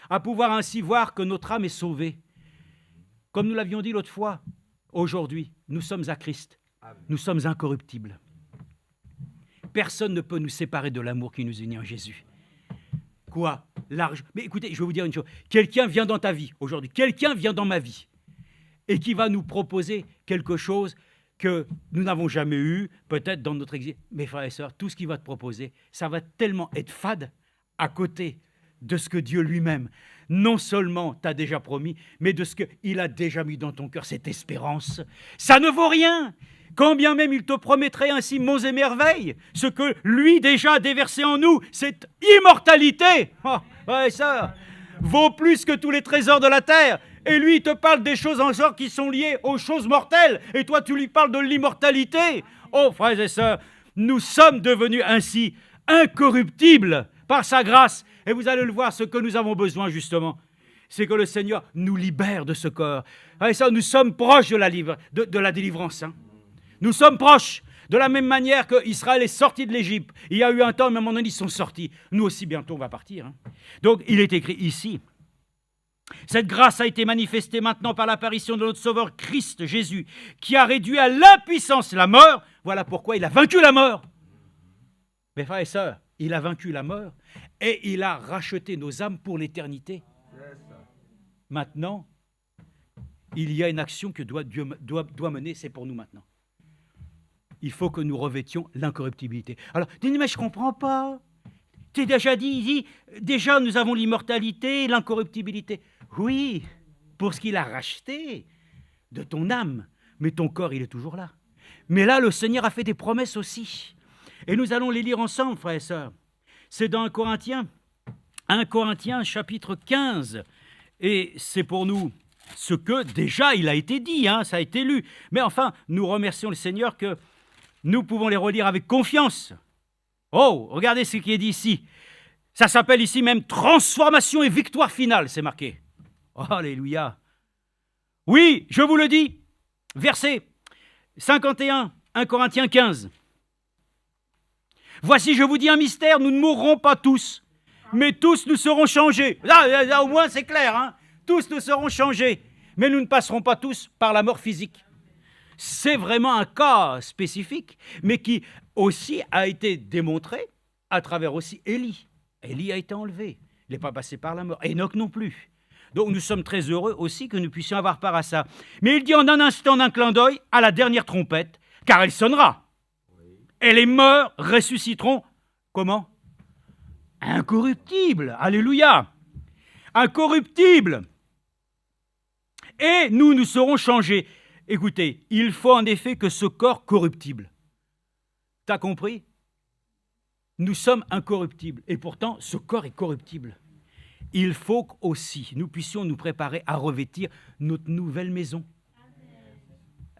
à pouvoir ainsi voir que notre âme est sauvée. Comme nous l'avions dit l'autre fois, aujourd'hui, nous sommes à Christ. Nous sommes incorruptibles. Personne ne peut nous séparer de l'amour qui nous unit en Jésus. Quoi? Large. Mais écoutez, je vais vous dire une chose. Quelqu'un vient dans ta vie aujourd'hui. Quelqu'un vient dans ma vie et qui va nous proposer quelque chose que nous n'avons jamais eu, peut-être dans notre exil. Mes frères et sœurs, tout ce qu'il va te proposer, ça va tellement être fade à côté de ce que Dieu lui-même, non seulement t'a déjà promis, mais de ce qu'il a déjà mis dans ton cœur, cette espérance. Ça ne vaut rien. Quand bien même il te promettrait ainsi monts et merveilles, ce que lui déjà a déversé en nous, cette immortalité, ça vaut plus que tous les trésors de la terre. Et lui, il te parle des choses encore qui sont liées aux choses mortelles. Et toi, tu lui parles de l'immortalité. Oh, frères et sœurs, nous sommes devenus ainsi incorruptibles par sa grâce. Et vous allez le voir, ce que nous avons besoin, justement, c'est que le Seigneur nous libère de ce corps. Et ça, nous sommes proches de la délivrance. Hein. Nous sommes proches. De la même manière qu'Israël est sorti de l'Égypte. Il y a eu un temps, mais à un moment donné, ils sont sortis. Nous aussi, bientôt, on va partir. Hein. Donc, il est écrit ici. Cette grâce a été manifestée maintenant par l'apparition de notre Sauveur Christ Jésus, qui a réduit à l'impuissance la mort. Voilà pourquoi il a vaincu la mort. Mes frères et sœurs, il a vaincu la mort et il a racheté nos âmes pour l'éternité. Maintenant, il y a une action que Dieu doit mener, c'est pour nous maintenant. Il faut que nous revêtions l'incorruptibilité. Alors, dis-moi, mais je ne comprends pas. Tu as déjà dit, déjà nous avons l'immortalité, l'incorruptibilité. Oui, pour ce qu'il a racheté de ton âme, mais ton corps, il est toujours là. Mais là, le Seigneur a fait des promesses aussi. Et nous allons les lire ensemble, frères et sœurs. C'est dans 1 Corinthiens chapitre 15. Et c'est pour nous ce que déjà il a été dit, hein, ça a été lu. Mais enfin, nous remercions le Seigneur que nous pouvons les relire avec confiance. Oh, regardez ce qui est dit ici. Ça s'appelle ici même transformation et victoire finale, c'est marqué. Oh, alléluia. Oui, je vous le dis. Verset 51, 1 Corinthiens 15. Voici, je vous dis un mystère, nous ne mourrons pas tous, mais tous nous serons changés. Là au moins, c'est clair, hein. Tous nous serons changés, mais nous ne passerons pas tous par la mort physique. C'est vraiment un cas spécifique, mais qui aussi a été démontré à travers aussi Élie. Élie a été enlevé. Il n'est pas passé par la mort. Enoch non plus. Donc nous sommes très heureux aussi que nous puissions avoir part à ça. Mais il dit en un instant, d'un clin d'œil, à la dernière trompette, car elle sonnera. Et les morts ressusciteront, comment? Incorruptibles. Alléluia. Incorruptibles. Et nous serons changés. Écoutez, il faut en effet que ce corps corruptible, t'as compris? Nous sommes incorruptibles et pourtant ce corps est corruptible. Il faut aussi nous puissions nous préparer à revêtir notre nouvelle maison.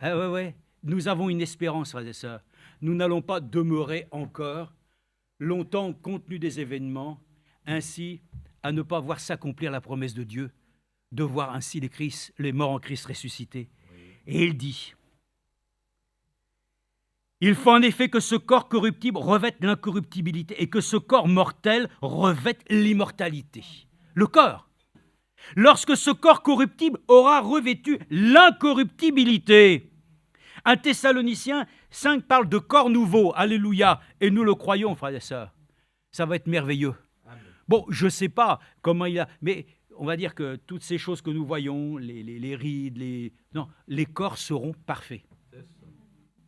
Ah ouais. Nous avons une espérance, frères et sœurs. Nous n'allons pas demeurer encore longtemps compte tenu des événements, ainsi à ne pas voir s'accomplir la promesse de Dieu, de voir ainsi les morts en Christ ressuscités. Et il dit, il faut en effet que ce corps corruptible revête l'incorruptibilité et que ce corps mortel revête l'immortalité. Le corps. Lorsque ce corps corruptible aura revêtu l'incorruptibilité. 1 Thessaloniciens 5 parle de corps nouveau, alléluia, et nous le croyons, frères et sœurs. Ça va être merveilleux. Amen. Bon, je ne sais pas comment il a, mais on va dire que toutes ces choses que nous voyons, les rides, les corps seront parfaits.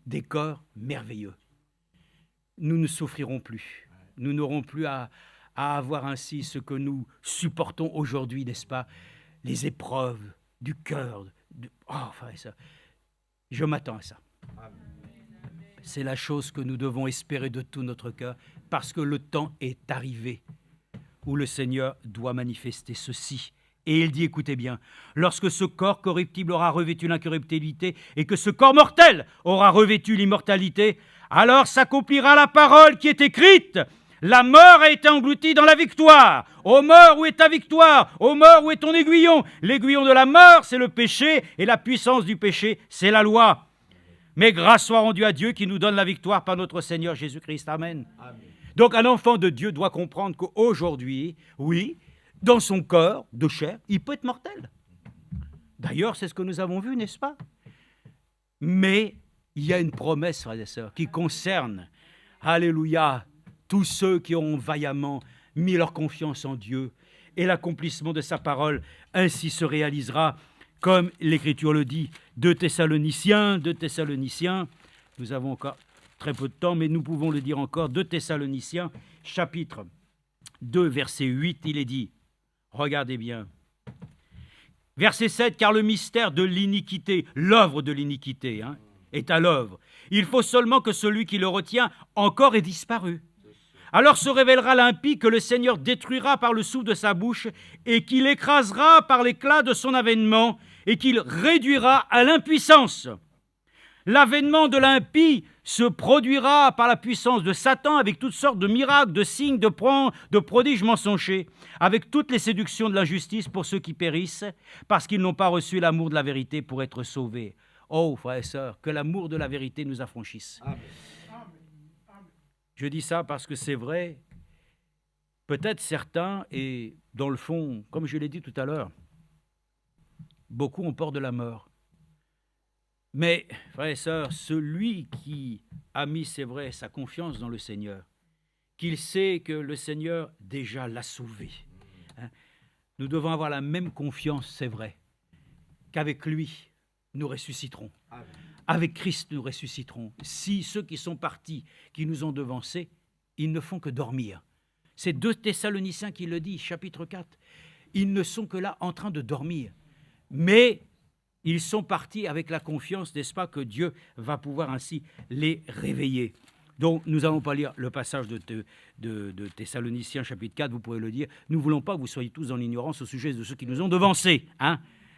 Des corps merveilleux. Nous ne souffrirons plus. Nous n'aurons plus à avoir ainsi ce que nous supportons aujourd'hui, n'est-ce pas? Les épreuves du cœur. Frère et sœurs. Je m'attends à ça. C'est la chose que nous devons espérer de tout notre cœur, parce que le temps est arrivé où le Seigneur doit manifester ceci. Et il dit, écoutez bien, lorsque ce corps corruptible aura revêtu l'incorruptibilité et que ce corps mortel aura revêtu l'immortalité, alors s'accomplira la parole qui est écrite. La mort a été engloutie dans la victoire. Ô mort, où est ta victoire? Ô mort, où est ton aiguillon? L'aiguillon de la mort, c'est le péché, et la puissance du péché, c'est la loi. Mais grâce soit rendue à Dieu qui nous donne la victoire par notre Seigneur Jésus-Christ. Amen. Amen. Donc un enfant de Dieu doit comprendre qu'aujourd'hui, oui, dans son corps de chair, il peut être mortel. D'ailleurs, c'est ce que nous avons vu, n'est-ce pas? Mais il y a une promesse, frères et sœurs, qui concerne, alléluia, tous ceux qui ont vaillamment mis leur confiance en Dieu et l'accomplissement de sa parole ainsi se réalisera, comme l'Écriture le dit. 2 Thessaloniciens, nous avons encore très peu de temps, mais nous pouvons le dire encore. 2 Thessaloniciens, chapitre 2, verset 8, il est dit, regardez bien, verset 7, car le mystère de l'iniquité, l'œuvre de l'iniquité, est à l'œuvre. Il faut seulement que celui qui le retient encore ait disparu. Alors se révélera l'impie que le Seigneur détruira par le souffle de sa bouche et qu'il écrasera par l'éclat de son avènement et qu'il réduira à l'impuissance. L'avènement de l'impie se produira par la puissance de Satan avec toutes sortes de miracles, de signes, de prodiges mensongers, avec toutes les séductions de l'injustice pour ceux qui périssent, parce qu'ils n'ont pas reçu l'amour de la vérité pour être sauvés. Oh, frères et sœurs, que l'amour de la vérité nous affranchisse. Amen. Je dis ça parce que c'est vrai, peut-être certains, et dans le fond, comme je l'ai dit tout à l'heure, beaucoup ont peur de la mort. Mais, frères et sœurs, celui qui a mis, c'est vrai, sa confiance dans le Seigneur, qu'il sait que le Seigneur déjà l'a sauvé, nous devons avoir la même confiance, c'est vrai, qu'avec lui, nous ressusciterons. Amen. Avec Christ, nous ressusciterons. Si ceux qui sont partis, qui nous ont devancés, ils ne font que dormir. C'est 2 Thessaloniciens qui le dit, chapitre 4. Ils ne sont que là en train de dormir. Mais ils sont partis avec la confiance, n'est-ce pas, que Dieu va pouvoir ainsi les réveiller. Donc, nous n'allons pas lire le passage de Thessaloniciens, chapitre 4, vous pouvez le dire. Nous ne voulons pas que vous soyez tous en ignorance au sujet de ceux qui nous ont devancés.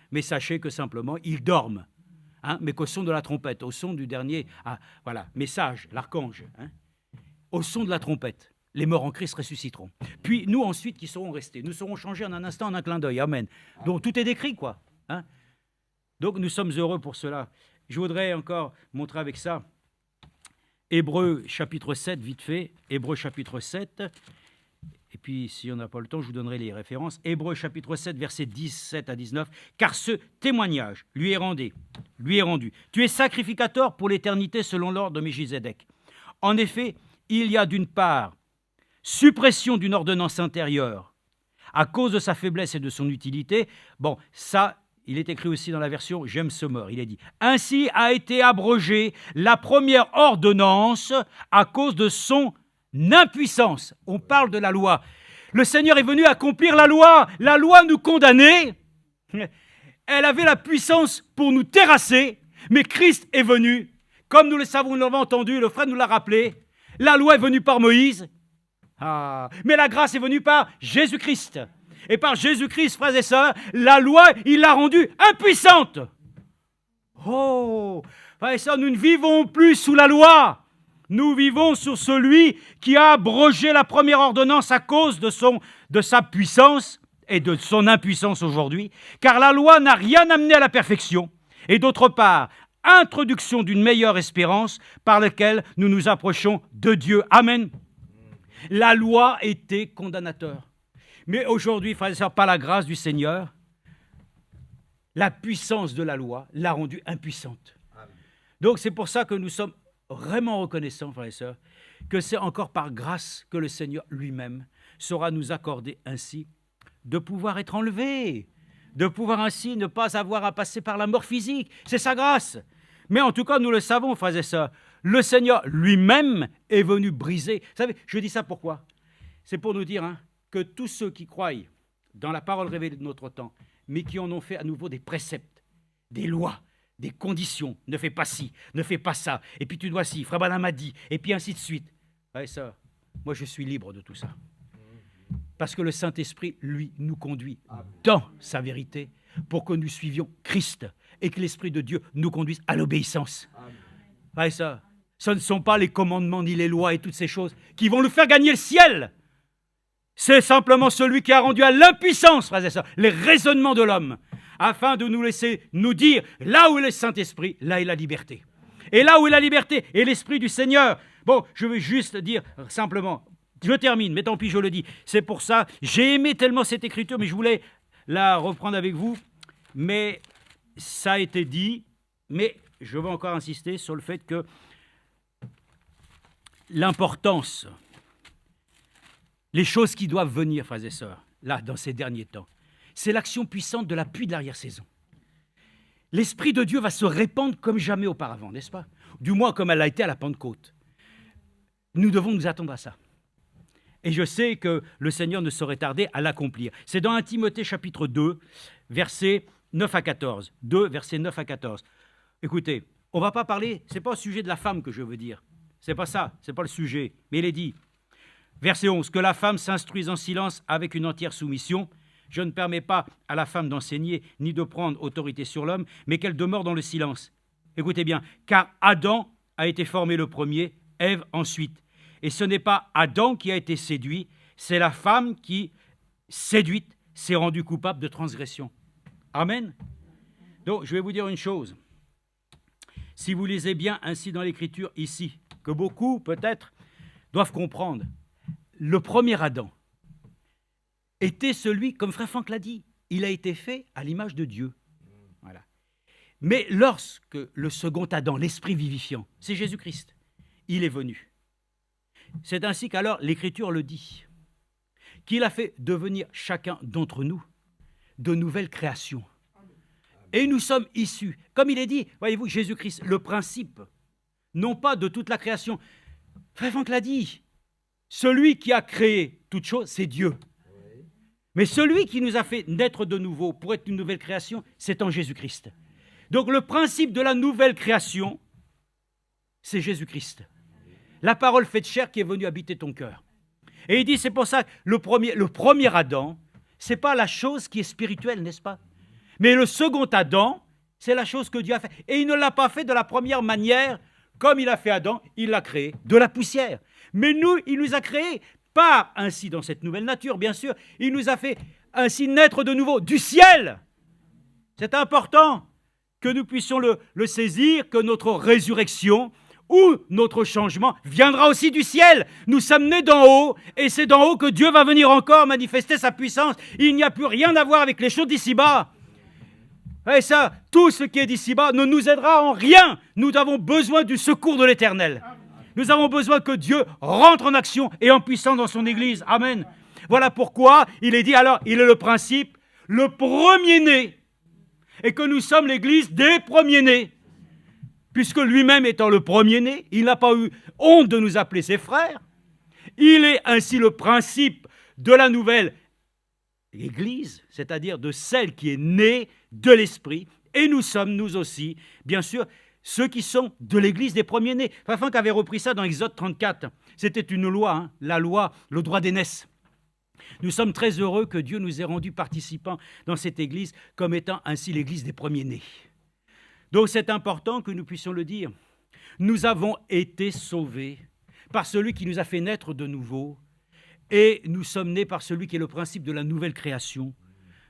Mais sachez que simplement, ils dorment. Mais qu'au son de la trompette, au son du dernier message, l'archange, au son de la trompette, les morts en Christ ressusciteront. Puis nous ensuite qui serons restés, nous serons changés en un instant, en un clin d'œil. Amen. Donc tout est décrit, quoi. Donc nous sommes heureux pour cela. Je voudrais encore montrer avec ça Hébreux chapitre 7, vite fait. Hébreux chapitre 7. Et puis, si on n'a pas le temps, je vous donnerai les références. Hébreux chapitre 7, versets 17 à 19. Car ce témoignage lui est rendu. Tu es sacrificateur pour l'éternité selon l'ordre de Melchizedek. En effet, il y a d'une part suppression d'une ordonnance intérieure à cause de sa faiblesse et de son utilité. Bon, ça, il est écrit aussi dans la version James Sommer. Il est dit « Ainsi a été abrogée la première ordonnance à cause de son impuissance. » On parle de la loi. Le Seigneur est venu accomplir la loi. La loi nous condamnait. Elle avait la puissance pour nous terrasser. Mais Christ est venu. Comme nous le savons, nous l'avons entendu, le frère nous l'a rappelé. La loi est venue par Moïse. Mais la grâce est venue par Jésus-Christ. Et par Jésus-Christ, frères et sœurs, la loi, il l'a rendue impuissante. Oh, frères et sœurs, nous ne vivons plus sous la loi. Nous vivons sur celui qui a abrogé la première ordonnance à cause de sa puissance et de son impuissance aujourd'hui, car la loi n'a rien amené à la perfection. Et d'autre part, introduction d'une meilleure espérance par laquelle nous nous approchons de Dieu. Amen. La loi était condamnateur. Mais aujourd'hui, frères et sœurs, par la grâce du Seigneur, la puissance de la loi l'a rendue impuissante. Amen. Donc c'est pour ça que nous sommes vraiment reconnaissants, frères et sœurs, que c'est encore par grâce que le Seigneur lui-même saura nous accorder ainsi de pouvoir être enlevés, de pouvoir ainsi ne pas avoir à passer par la mort physique. C'est sa grâce. Mais en tout cas, nous le savons, frères et sœurs, le Seigneur lui-même est venu briser. Vous savez, je dis ça pourquoi? C'est pour nous dire que tous ceux qui croient dans la parole révélée de notre temps, mais qui en ont fait à nouveau des préceptes, des lois, des conditions, ne fais pas ci, ne fais pas ça, et puis tu dois ci, Frère Branham a dit, et puis ainsi de suite. Frères et sœurs, moi je suis libre de tout ça. Parce que le Saint-Esprit, lui, nous conduit dans sa vérité pour que nous suivions Christ et que l'Esprit de Dieu nous conduise à l'obéissance. Frères et sœurs, Ce ne sont pas les commandements ni les lois et toutes ces choses qui vont nous faire gagner le ciel. C'est simplement celui qui a rendu à l'impuissance, frères et sœurs, les raisonnements de l'homme, afin de nous laisser nous dire, là où est le Saint-Esprit, là est la liberté. Et là où est la liberté est l'Esprit du Seigneur. Bon, je veux juste dire simplement, je termine, mais tant pis, je le dis. C'est pour ça, j'ai aimé tellement cette écriture, mais je voulais la reprendre avec vous. Mais ça a été dit, mais je veux encore insister sur le fait que l'importance, les choses qui doivent venir, frères et sœurs, là, dans ces derniers temps, c'est l'action puissante de la pluie de l'arrière-saison. L'Esprit de Dieu va se répandre comme jamais auparavant, n'est-ce pas? Du moins comme elle a été à la Pentecôte. Nous devons nous attendre à ça. Et je sais que le Seigneur ne saurait tarder à l'accomplir. C'est dans 1 Timothée chapitre 2, versets 9 à 14. 2, versets 9 à 14. Écoutez, on ne va pas parler, ce n'est pas au sujet de la femme que je veux dire. Ce n'est pas ça, ce n'est pas le sujet. Mais il est dit, verset 11, « Que la femme s'instruise en silence avec une entière soumission. Je ne permets pas à la femme d'enseigner ni de prendre autorité sur l'homme, mais qu'elle demeure dans le silence. » Écoutez bien, « Car Adam a été formé le premier, Ève ensuite. Et ce n'est pas Adam qui a été séduit, c'est la femme qui, séduite, s'est rendue coupable de transgression. » Amen. Donc, je vais vous dire une chose. Si vous lisez bien ainsi dans l'Écriture ici, que beaucoup, peut-être, doivent comprendre, le premier Adam était celui, comme Frère Franck l'a dit, il a été fait à l'image de Dieu. Voilà. Mais lorsque le second Adam, l'esprit vivifiant, c'est Jésus-Christ, il est venu. C'est ainsi qu'alors l'Écriture le dit, qu'il a fait devenir chacun d'entre nous de nouvelles créations. Et nous sommes issus, comme il est dit, voyez-vous, Jésus-Christ, le principe, non pas de toute la création. Frère Franck l'a dit, celui qui a créé toute chose, c'est Dieu. Mais celui qui nous a fait naître de nouveau pour être une nouvelle création, c'est en Jésus-Christ. Donc le principe de la nouvelle création, c'est Jésus-Christ. La parole faite chair qui est venue habiter ton cœur. Et il dit, c'est pour ça que le premier Adam, ce n'est pas la chose qui est spirituelle, n'est-ce pas? Mais le second Adam, c'est la chose que Dieu a fait. Et il ne l'a pas fait de la première manière, comme il a fait Adam, il l'a créé de la poussière. Mais nous, il nous a créés, pas ainsi dans cette nouvelle nature, bien sûr, il nous a fait ainsi naître de nouveau du ciel. C'est important que nous puissions le saisir, que notre résurrection ou notre changement viendra aussi du ciel. Nous sommes nés d'en haut, et c'est d'en haut que Dieu va venir encore manifester sa puissance. Il n'y a plus rien à voir avec les choses d'ici-bas. Et ça, tout ce qui est d'ici-bas ne nous aidera en rien. Nous avons besoin du secours de l'Éternel. Nous avons besoin que Dieu rentre en action et en puissance dans son Église. Amen. Voilà pourquoi il est dit, alors, il est le principe, le premier-né, et que nous sommes l'Église des premiers-nés. Puisque lui-même étant le premier-né, il n'a pas eu honte de nous appeler ses frères. Il est ainsi le principe de la nouvelle Église, c'est-à-dire de celle qui est née de l'Esprit. Et nous sommes, nous aussi, bien sûr, ceux qui sont de l'Église des premiers-nés. Frère Franck avait repris ça dans Exode 34. C'était une loi, la loi, le droit d'aînesse. Nous sommes très heureux que Dieu nous ait rendus participants dans cette Église comme étant ainsi l'Église des premiers-nés. Donc c'est important que nous puissions le dire. Nous avons été sauvés par celui qui nous a fait naître de nouveau et nous sommes nés par celui qui est le principe de la nouvelle création.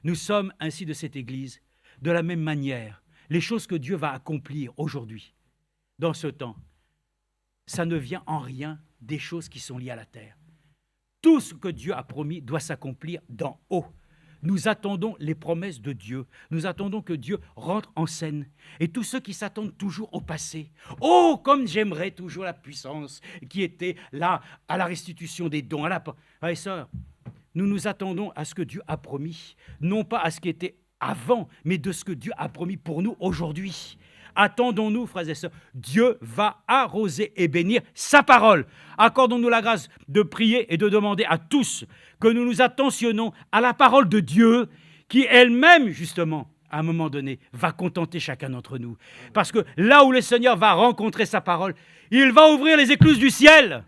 Nous sommes ainsi de cette Église. De la même manière, les choses que Dieu va accomplir aujourd'hui, dans ce temps, ça ne vient en rien des choses qui sont liées à la terre. Tout ce que Dieu a promis doit s'accomplir d'en haut. Nous attendons les promesses de Dieu. Nous attendons que Dieu rentre en scène. Et tous ceux qui s'attendent toujours au passé. Oh, comme j'aimerais toujours la puissance qui était là à la restitution des dons. Frères et sœurs, nous nous attendons à ce que Dieu a promis. Non pas à ce qui était avant, mais de ce que Dieu a promis pour nous aujourd'hui. Attendons-nous, frères et sœurs. Dieu va arroser et bénir sa parole. Accordons-nous la grâce de prier et de demander à tous que nous nous attentionnons à la parole de Dieu qui elle-même, justement, à un moment donné, va contenter chacun d'entre nous. Parce que là où le Seigneur va rencontrer sa parole, il va ouvrir les écluses du ciel.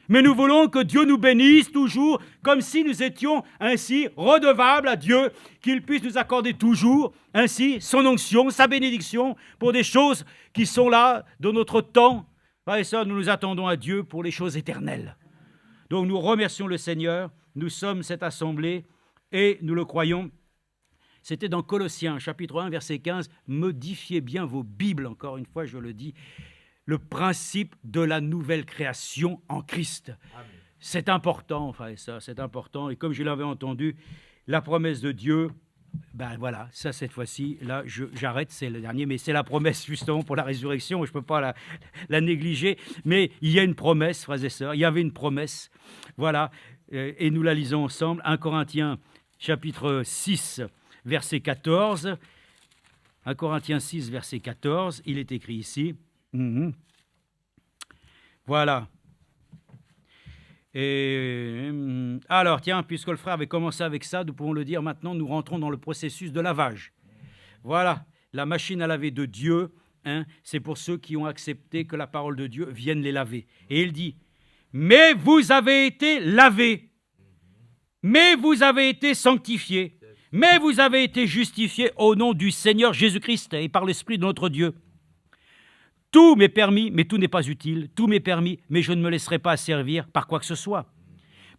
Mais nous voulons que Dieu nous bénisse toujours, comme si nous étions ainsi redevables à Dieu, qu'il puisse nous accorder toujours ainsi son onction, sa bénédiction, pour des choses qui sont là, de notre temps, Frères et sœurs, nous nous attendons à Dieu pour les choses éternelles. Donc nous remercions le Seigneur, nous sommes cette assemblée et nous le croyons. C'était dans Colossiens, chapitre 1, verset 15. Modifiez bien vos Bibles, encore une fois, je le dis. Le principe de la nouvelle création en Christ. Amen. C'est important, frères et sœurs, c'est important. Et comme je l'avais entendu, la promesse de Dieu, ben voilà, ça cette fois-ci, là j'arrête, c'est le dernier, mais c'est la promesse justement pour la résurrection, je ne peux pas la négliger. Mais il y a une promesse, frères et sœurs, il y avait une promesse, voilà, et nous la lisons ensemble. 1 Corinthiens, chapitre 6, verset 14. 1 Corinthiens 6, verset 14, il est écrit ici. Voilà. Et alors, tiens, puisque le frère avait commencé avec ça, nous pouvons le dire maintenant, nous rentrons dans le processus de lavage. Voilà, la machine à laver de Dieu, hein, c'est pour ceux qui ont accepté que la parole de Dieu vienne les laver. Et il dit, mais vous avez été lavés, mais vous avez été sanctifiés, mais vous avez été justifiés au nom du Seigneur Jésus-Christ et par l'Esprit de notre Dieu. Tout m'est permis, mais tout n'est pas utile. Tout m'est permis, mais je ne me laisserai pas asservir par quoi que ce soit.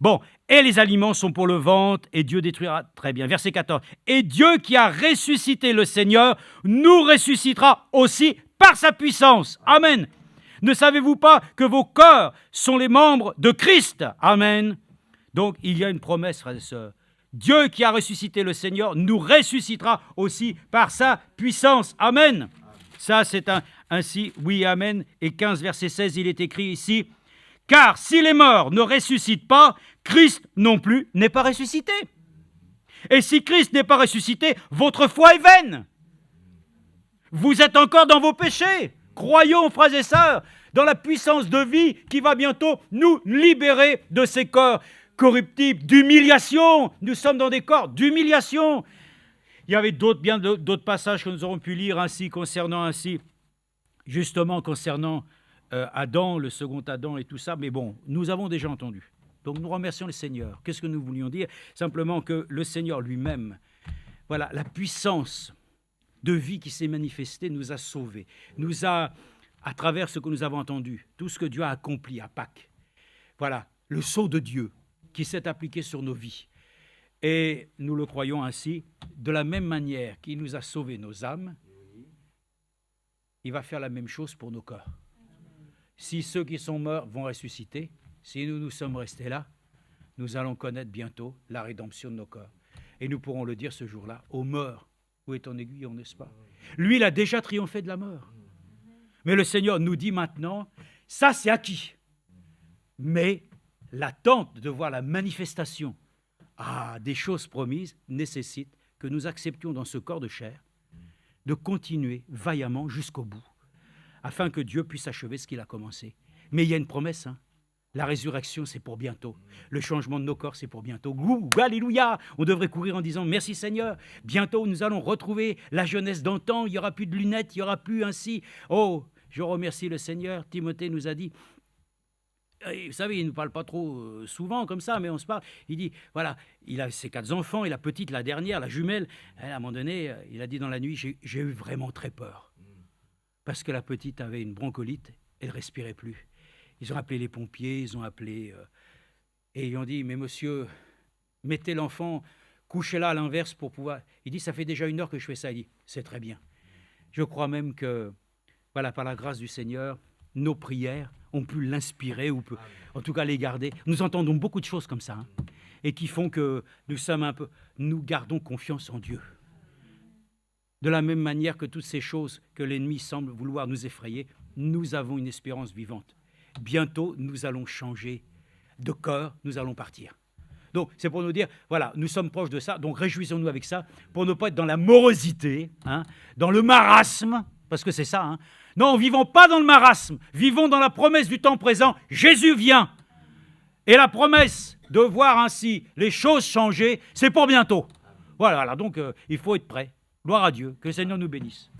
Bon, et les aliments sont pour le ventre, et Dieu détruira. Très bien, verset 14. Et Dieu qui a ressuscité le Seigneur, nous ressuscitera aussi par sa puissance. Amen. Ne savez-vous pas que vos corps sont les membres de Christ? Amen. Donc, il y a une promesse, frères et sœurs. Dieu qui a ressuscité le Seigneur, nous ressuscitera aussi par sa puissance. Amen. Ça, c'est ainsi, oui, amen. Et 15, verset 16, il est écrit ici, « Car si les morts ne ressuscitent pas, Christ non plus n'est pas ressuscité. Et si Christ n'est pas ressuscité, votre foi est vaine. Vous êtes encore dans vos péchés. Croyons, frères et sœurs, dans la puissance de vie qui va bientôt nous libérer de ces corps corruptibles, d'humiliation. Nous sommes dans des corps d'humiliation. » Il y avait d'autres passages que nous aurons pu lire ainsi, justement concernant Adam, le second Adam et tout ça. Mais bon, nous avons déjà entendu. Donc nous remercions le Seigneur. Qu'est-ce que nous voulions dire? Simplement que le Seigneur lui-même, voilà, la puissance de vie qui s'est manifestée nous a sauvés, nous a, à travers ce que nous avons entendu, tout ce que Dieu a accompli à Pâques. Voilà, le sceau de Dieu qui s'est appliqué sur nos vies. Et nous le croyons ainsi, de la même manière qu'il nous a sauvé nos âmes, il va faire la même chose pour nos corps. Si ceux qui sont morts vont ressusciter, si nous sommes restés là, nous allons connaître bientôt la rédemption de nos corps. Et nous pourrons le dire ce jour-là, ô mort, où est ton aiguillon, n'est-ce pas? Lui, il a déjà triomphé de la mort. Mais le Seigneur nous dit maintenant, ça c'est acquis. Mais l'attente de voir la manifestation des choses promises nécessite que nous acceptions dans ce corps de chair de continuer vaillamment jusqu'au bout, afin que Dieu puisse achever ce qu'il a commencé. Mais il y a une promesse, hein. La résurrection, c'est pour bientôt. Le changement de nos corps, c'est pour bientôt. Alléluia! On devrait courir en disant « Merci Seigneur ». Bientôt, nous allons retrouver la jeunesse d'antan. Il n'y aura plus de lunettes, il n'y aura plus ainsi. Oh, je remercie le Seigneur. Timothée nous a dit, vous savez, il ne nous parle pas trop souvent comme ça, mais on se parle. Il dit, voilà, il a ses 4 enfants, et la petite, la dernière, la jumelle, à un moment donné, il a dit dans la nuit, j'ai eu vraiment très peur. Parce que la petite avait une bronchiolite, elle ne respirait plus. Ils ont appelé les pompiers, ils ont appelé... et ils ont dit, mais monsieur, mettez l'enfant, couchez-la à l'inverse pour pouvoir... Il dit, ça fait déjà 1 heure que je fais ça. Il dit, c'est très bien. Je crois même que, voilà, par la grâce du Seigneur, nos prières ont pu l'inspirer, ou peut, en tout cas les garder. Nous entendons beaucoup de choses comme ça, hein, et qui font que nous gardons confiance en Dieu. De la même manière que toutes ces choses que l'ennemi semble vouloir nous effrayer, nous avons une espérance vivante. Bientôt, nous allons changer de corps, nous allons partir. Donc, c'est pour nous dire, voilà, nous sommes proches de ça, donc réjouissons-nous avec ça, pour ne pas être dans la morosité, hein, dans le marasme, parce que c'est ça, hein. Non, vivons pas dans le marasme, vivons dans la promesse du temps présent. Jésus vient. Et la promesse de voir ainsi les choses changer, c'est pour bientôt. Voilà, donc il faut être prêt. Gloire à Dieu, que le Seigneur nous bénisse.